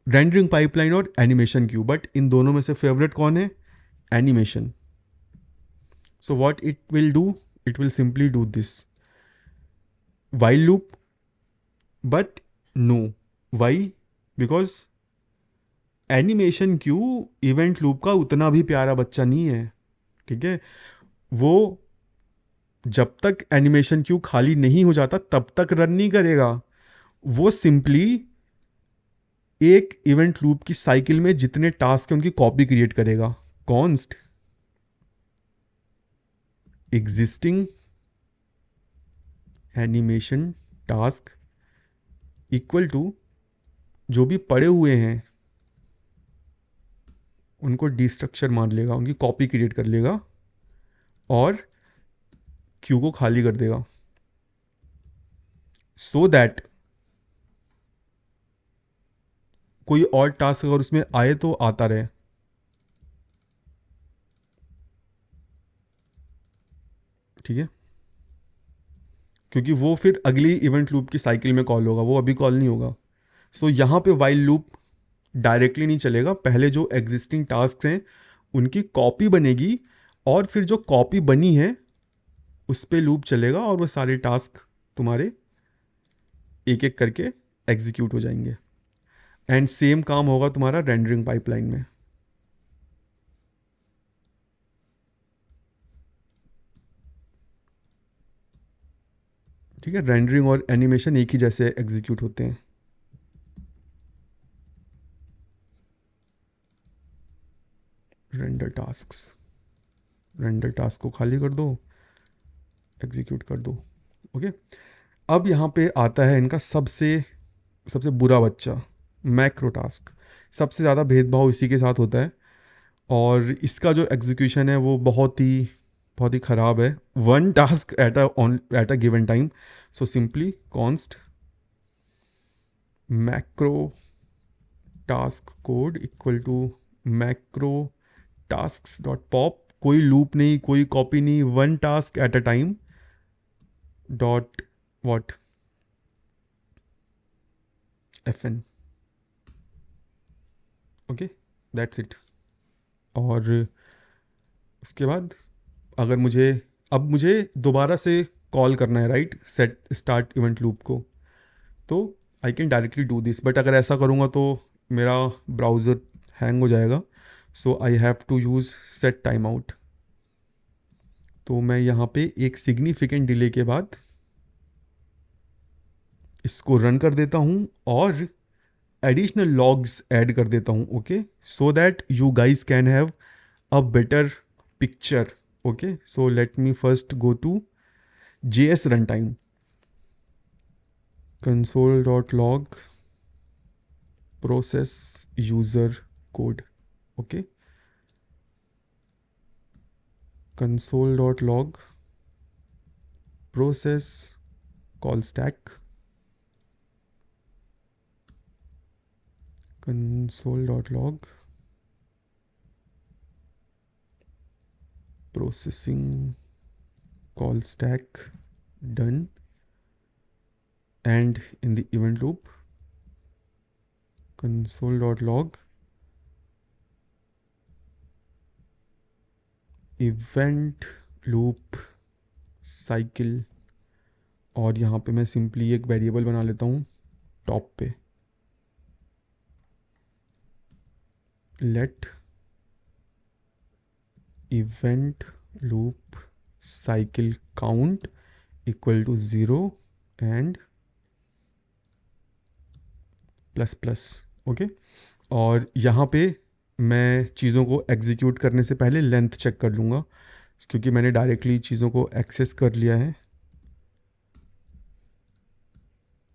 rendering pipeline और एनिमेशन क्यू, बट इन दोनों में से फेवरेट कौन है? Animation. So what it will do, it will simply do this while loop, but no. Why? Because animation Q event loop का उतना भी प्यारा बच्चा नहीं है, ठीक है। वो जब तक एनिमेशन क्यू खाली नहीं हो जाता तब तक रन नहीं करेगा, वो सिंपली एक इवेंट लूप की साइकिल में जितने टास्क हैं उनकी कॉपी क्रिएट करेगा। Const existing animation task equal to जो भी पड़े हुए हैं उनको डिस्ट्रक्चर मान लेगा, उनकी कॉपी क्रिएट कर लेगा और क्यू को खाली कर देगा, सो दैट कोई और टास्क अगर उसमें आए तो आता रहे, ठीक है। क्योंकि वो फिर अगली इवेंट लूप की साइकिल में कॉल होगा, वो अभी कॉल नहीं होगा। सो यहाँ पे वाइल लूप डायरेक्टली नहीं चलेगा, पहले जो एग्जिस्टिंग टास्क हैं उनकी कॉपी बनेगी और फिर जो कॉपी बनी है उस पर लूप चलेगा और वो सारे टास्क तुम्हारे एक एक करके एग्जीक्यूट हो जाएंगे। एंड सेम काम होगा तुम्हारा रेंडरिंग पाइपलाइन में। ठीक है, रेंडरिंग और एनिमेशन एक ही जैसे एग्जीक्यूट होते हैं। रेंडर टास्क को खाली कर दो, एग्जीक्यूट कर दो। ओके, अब यहाँ पे आता है इनका सबसे सबसे बुरा बच्चा, मैक्रो टास्क। सबसे ज़्यादा भेदभाव इसी के साथ होता है और इसका जो एग्जीक्यूशन है वो बहुत ही ख़राब है। One task at a given time. So simply const macro task code equal to macro task dot pop, कोई लूप नहीं, कोई कॉपी नहीं, one task at a time dot what FN। Okay, that's it. और उसके बाद अगर मुझे दोबारा से कॉल करना है, right, set start event loop को, तो I can directly do this, but अगर ऐसा करूँगा तो मेरा ब्राउज़र हैंग हो जाएगा। So I have to use set time out. तो मैं यहाँ पे एक सिग्निफिकेंट डिले के बाद इसको रन कर देता हूँ और एडिशनल लॉग्स ऐड कर देता हूँ, okay, so that you guys can have a better picture. Okay, so let me first go to JS runtime, console.log process user code, okay, console.log process call stack, console.log processing call stack done, and in the event loop console.log event loop cycle, और यहाँ पे मैं सिंपली एक वेरिएबल बना लेता हूँ टॉप पे, let event loop cycle count equal to 0 and plus plus. Okay, और यहाँ पे मैं चीज़ों को एग्जीक्यूट करने से पहले लेंथ चेक कर लूँगा, क्योंकि मैंने डायरेक्टली चीज़ों को एक्सेस कर लिया है।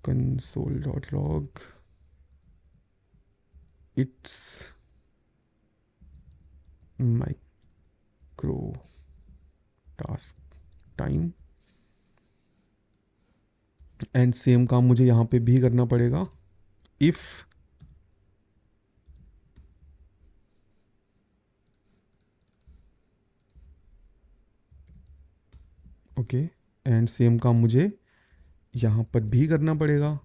console.log it's my macro task time, and same काम मुझे यहाँ पे भी करना पड़ेगा. इफ ओके, एंड सेम काम मुझे यहाँ पर भी करना पड़ेगा.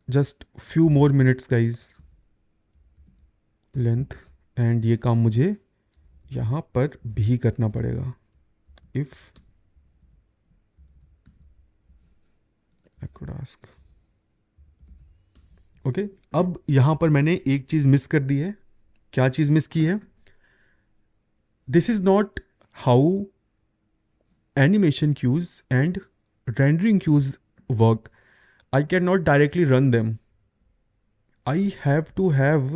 Just few more minutes guys, length, and ये काम मुझे यहाँ पर भी करना पड़ेगा. इफ मैक्रोटास्क. ओके, अब यहाँ पर मैंने एक चीज़ मिस कर दी है. क्या चीज़ मिस की है? This is not how animation queues and rendering queues work. I cannot directly run them. I have to have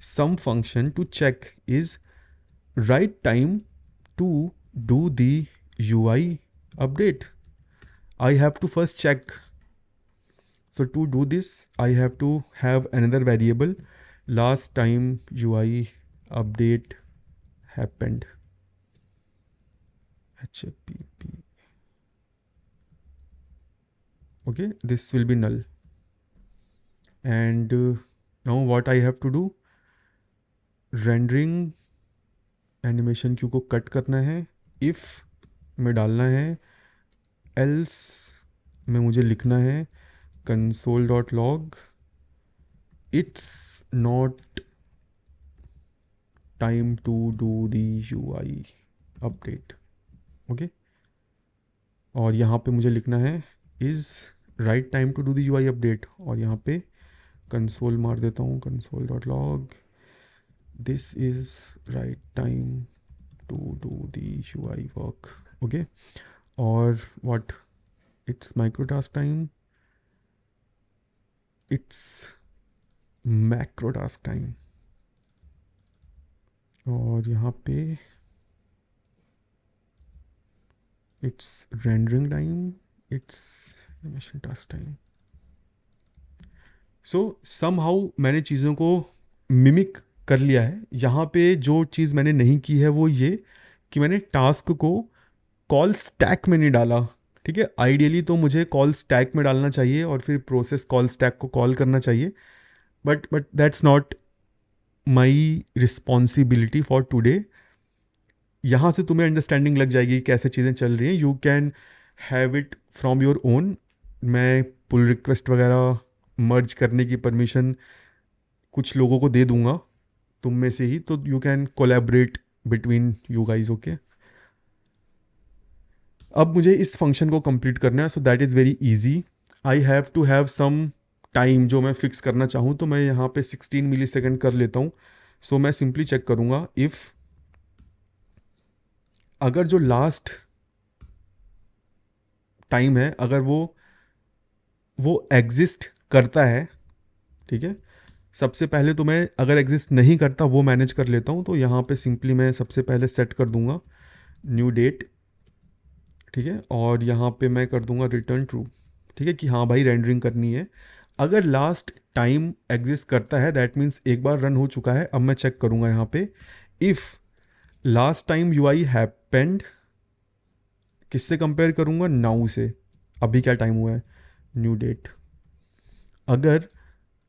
some function to check is right time to do the UI update. I have to first check. So to do this, I have to have another variable, last time UI update happened. HPP. Okay, this will be null. And now what I have to do, rendering animation queue को कट करना है, if में डालना है, else में मुझे लिखना है console.log it's not time to do the UI update. Okay, और यहाँ पे मुझे लिखना है is right time to do the UI update, और यहाँ पे कंसोल मार देता हूँ, console.log this is right time to do the UI work. Okay, और what, it's micro task time, it's macro task time, और यहाँ पे it's rendering time, it's animation task time. So somehow मैंने चीज़ों को मिमिक कर लिया है. यहाँ पे जो चीज़ मैंने नहीं की है वो ये कि मैंने टास्क को कॉल स्टैक में नहीं डाला. ठीक है, आइडियली तो मुझे कॉल स्टैक में डालना चाहिए और फिर प्रोसेस कॉल स्टैक को कॉल करना चाहिए, but that's not my responsibility for today. यहाँ से तुम्हें अंडरस्टैंडिंग लग जाएगी कैसे चीज़ें चल रही हैं. You can have it from your own. मैं पुल रिक्वेस्ट वगैरह मर्ज करने की परमिशन कुछ लोगों को दे दूंगा तुम में से ही, तो you can collaborate between you guys. Okay, अब मुझे इस फंक्शन को कंप्लीट करना है, so that is very easy. I have to have some time जो मैं फिक्स करना चाहूँ, तो मैं यहाँ पे 16 मिली सेकेंड कर लेता हूँ. सो मैं सिंपली चेक करूँगा इफ़ अगर जो लास्ट टाइम है अगर वो एग्जिस्ट करता है. ठीक है, सबसे पहले तो मैं अगर एग्जिस्ट नहीं करता वो मैनेज कर लेता हूँ. तो यहाँ पे सिंपली मैं सबसे पहले सेट कर दूंगा न्यू डेट. ठीक है, और यहाँ पे मैं कर दूंगा रिटर्न ट्रू. ठीक है, कि हाँ भाई रेंडरिंग करनी है. अगर लास्ट टाइम एग्जिस्ट करता है दैट मीन्स एक बार रन हो चुका है. अब मैं चेक करूँगा यहाँ पे if last time UI happened, किससे कंपेयर करूँगा, नाउ से. अभी क्या टाइम हुआ है, न्यू डेट. अगर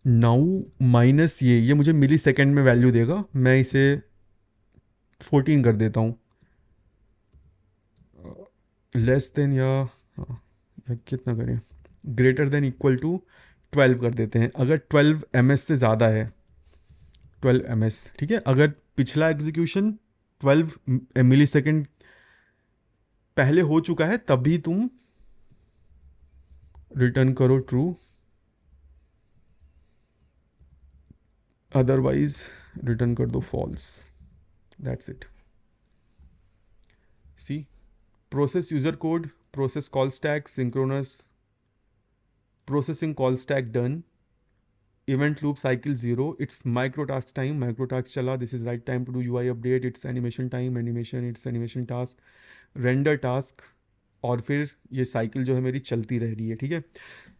नाउ माइनस ये मुझे मिली सेकेंड में वैल्यू देगा, मैं इसे 14 कर देता हूँ. लेस देन या कितना करें, ग्रेटर देन इक्वल टू 12 कर देते हैं. अगर 12 ms से ज़्यादा है, 12 ms. ठीक है, अगर पिछला एग्जीक्यूशन 12 मिली सेकेंड पहले हो चुका है तभी तुम रिटर्न करो ट्रू, अदरवाइज रिटर्न कर दो false. That's it. See, process user code, process call stack, synchronous processing call stack done, event loop cycle 0, it's micro task टाइम, माइक्रो टास्क चला, this is right time to do UI update, it's animation time, animation, it's animation task, render task, और फिर ये साइकिल जो है मेरी चलती रह रही है. ठीक है,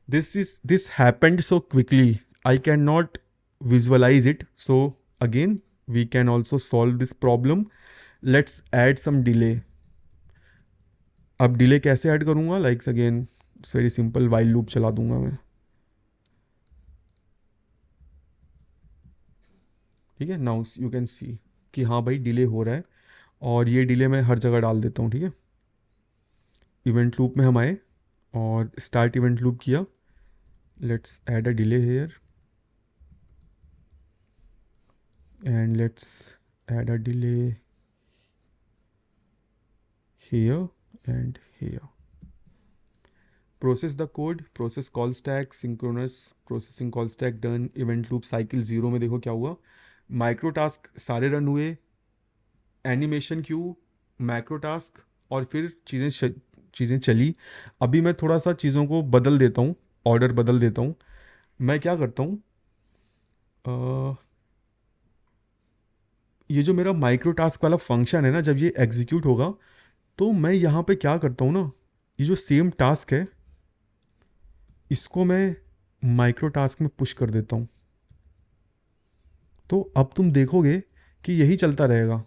this happened so quickly I can not visualize it. So again we can also solve this problem let's add some delay. अब डिले कैसे ऐड करूँगा? Like again it's very simple, while loop चला दूंगा मैं. ठीक है, नाउ यू कैन सी कि हाँ भाई डिले हो रहा है, और ये डिले मैं हर जगह डाल देता हूँ. ठीक है, इवेंट लूप में हम आए और स्टार्ट इवेंट लूप किया. Let's add a delay here and let's add a delay here and here. Process the code, process call stack, synchronous processing call stack done, event loop cycle 0 में देखो क्या हुआ, माइक्रो टास्क सारे रन हुए, एनिमेशन क्यू, मैक्रो टास्क, और फिर चीज़ें चली. अभी मैं थोड़ा सा चीज़ों को बदल देता हूँ, ऑर्डर बदल देता हूँ. मैं क्या करता हूँ, ये जो मेरा माइक्रो टास्क वाला फंक्शन है ना, जब ये एग्जीक्यूट होगा तो मैं यहाँ पे क्या करता हूँ ना, ये जो सेम टास्क है इसको मैं माइक्रो टास्क में पुश कर देता हूँ. तो अब तुम देखोगे कि यही चलता रहेगा.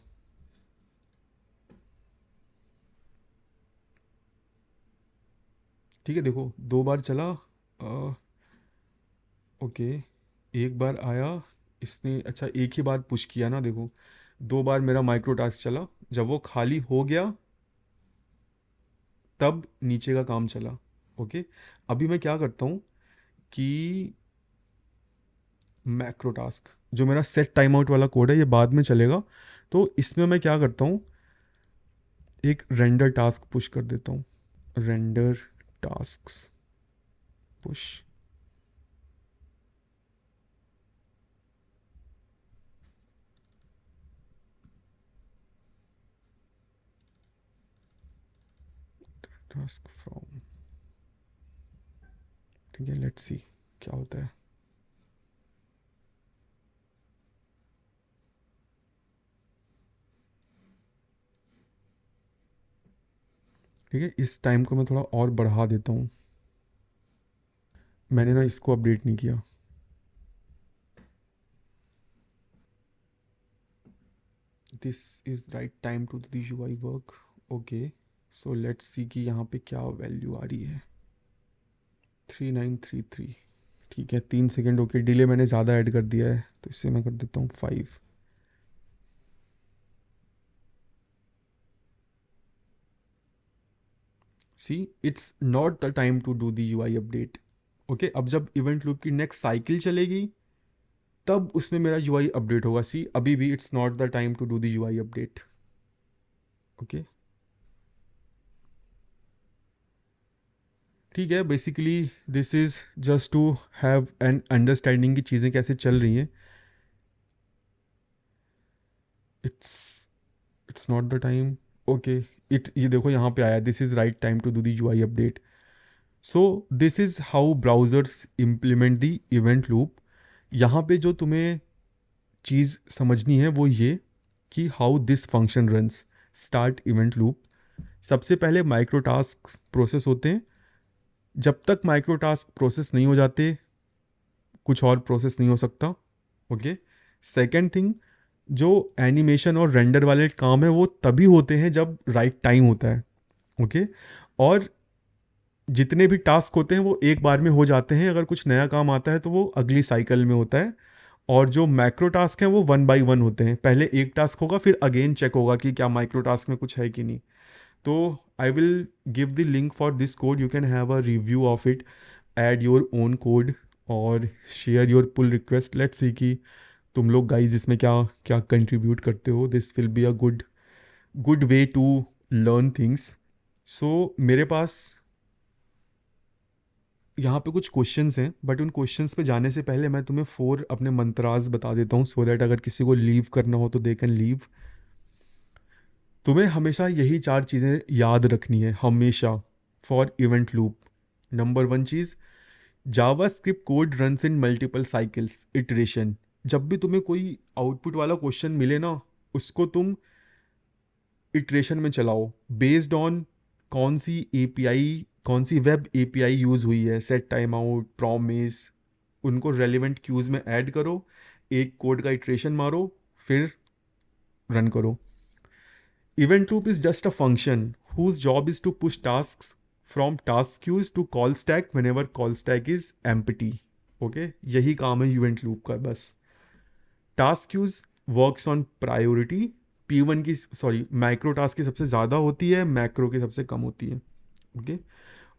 ठीक है, देखो 2 बार चला. ओके, एक बार आया इसने, अच्छा एक ही बार पुश किया ना, देखो 2 बार मेरा माइक्रो टास्क चला. जब वो खाली हो गया तब नीचे का काम चला. ओके, अभी मैं क्या करता हूँ कि मैक्रो टास्क जो मेरा सेट टाइम आउट वाला कोड है ये बाद में चलेगा. तो इसमें मैं क्या करता हूँ, एक रेंडर टास्क पुश कर देता हूँ. Render task push. Task from. ठीक है, लेट्स सी क्या होता है. ठीक है, इस टाइम को मैं थोड़ा और बढ़ा देता हूँ. मैंने ना इसको अपडेट नहीं किया. This is right time to the you I work. Okay, so let's see कि यहाँ पे क्या वैल्यू आ रही है. 3933. ठीक है, 3 सेकेंड. ओके, डिले मैंने ज़्यादा ऐड कर दिया है तो इससे मैं कर देता हूँ 5. See, it's not the time to do the you I update. Okay, अब जब इवेंट लूप की नेक्स्ट साइकिल चलेगी तब उसमें मेरा यू आई अपडेट होगा. सी, अभी भी it's not the time to do the you I update. Okay, ठीक है. Basically this is just to have an understanding की चीज़ें कैसे चल रही हैं. It's it's not the time. Okay, it ये देखो यहाँ पे आया, this is right time to do the you I update. So this is how browsers implement the event loop. यहाँ पे जो तुम्हें चीज़ समझनी है वो ये कि how this function runs. Start event loop, सबसे पहले माइक्रो टास्क प्रोसेस होते हैं. जब तक माइक्रो टास्क प्रोसेस नहीं हो जाते कुछ और प्रोसेस नहीं हो सकता. ओके, सेकेंड थिंग, जो एनिमेशन और रेंडर वाले काम है वो तभी होते हैं जब राइट टाइम होता है. ओके, और जितने भी टास्क होते हैं वो एक बार में हो जाते हैं. अगर कुछ नया काम आता है तो वो अगली साइकिल में होता है. और जो मैक्रो टास्क हैं वो 1 बाई 1 होते हैं. पहले एक टास्क होगा फिर अगेन चेक होगा कि क्या माइक्रो टास्क में कुछ है कि नहीं. तो I will give the link for this code, you can have a review of it, add your own code और share your pull request. Let's see कि तुम लोग गाइज इसमें क्या क्या कंट्रीब्यूट करते हो. This will be a good good way to learn things. So मेरे पास यहाँ पे कुछ क्वेश्चंस हैं, बट उन क्वेश्चंस पे जाने से पहले मैं तुम्हें 4 अपने मंत्राज बता देता हूँ, सो दैट अगर किसी को लीव करना हो तो दे कैन लीव. तुम्हें हमेशा यही 4 चीज़ें याद रखनी है हमेशा for event loop. Number 1 cheese, Java script code runs in multiple cycles iteration. जब भी तुम्हें कोई आउटपुट वाला क्वेश्चन मिले ना, उसको तुम इटरेशन में चलाओ बेस्ड ऑन कौन सी एपीआई, कौन सी वेब एपीआई यूज़ हुई है, सेट टाइम आउट, प्रॉमिस, उनको रेलिवेंट क्यूज़ में ऐड करो, एक कोड का इटरेशन मारो, फिर रन करो. Event loop is just a function whose job is to push tasks from task queues to call stack whenever call stack is empty. Okay, यही काम है event loop का बस. Task queues works on priority. P1 की सॉरी माइक्रो टास्क की सबसे ज़्यादा होती है, मैक्रो की सबसे कम होती है. ओके.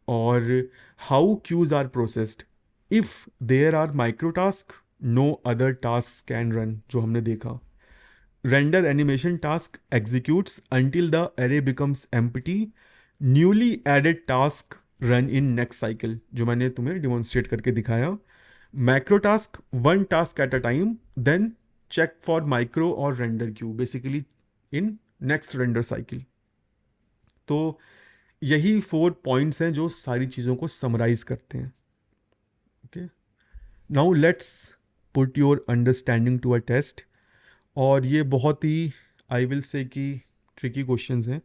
और how queues are processed. If there are micro task, no other task can run, जो हमने देखा. Render animation task executes until the array becomes empty. Newly added task run in next cycle, जो मैंने तुम्हें डिमॉन्स्ट्रेट करके दिखाया. Macro task, one task at a time, then check for micro or render queue, basically in next render cycle. तो यही 4 पॉइंट्स हैं जो सारी चीज़ों को समराइज करते हैं. Okay, now let's put your understanding to a test. और ये बहुत ही आई विल से कि ट्रिकी क्वेश्चंस हैं.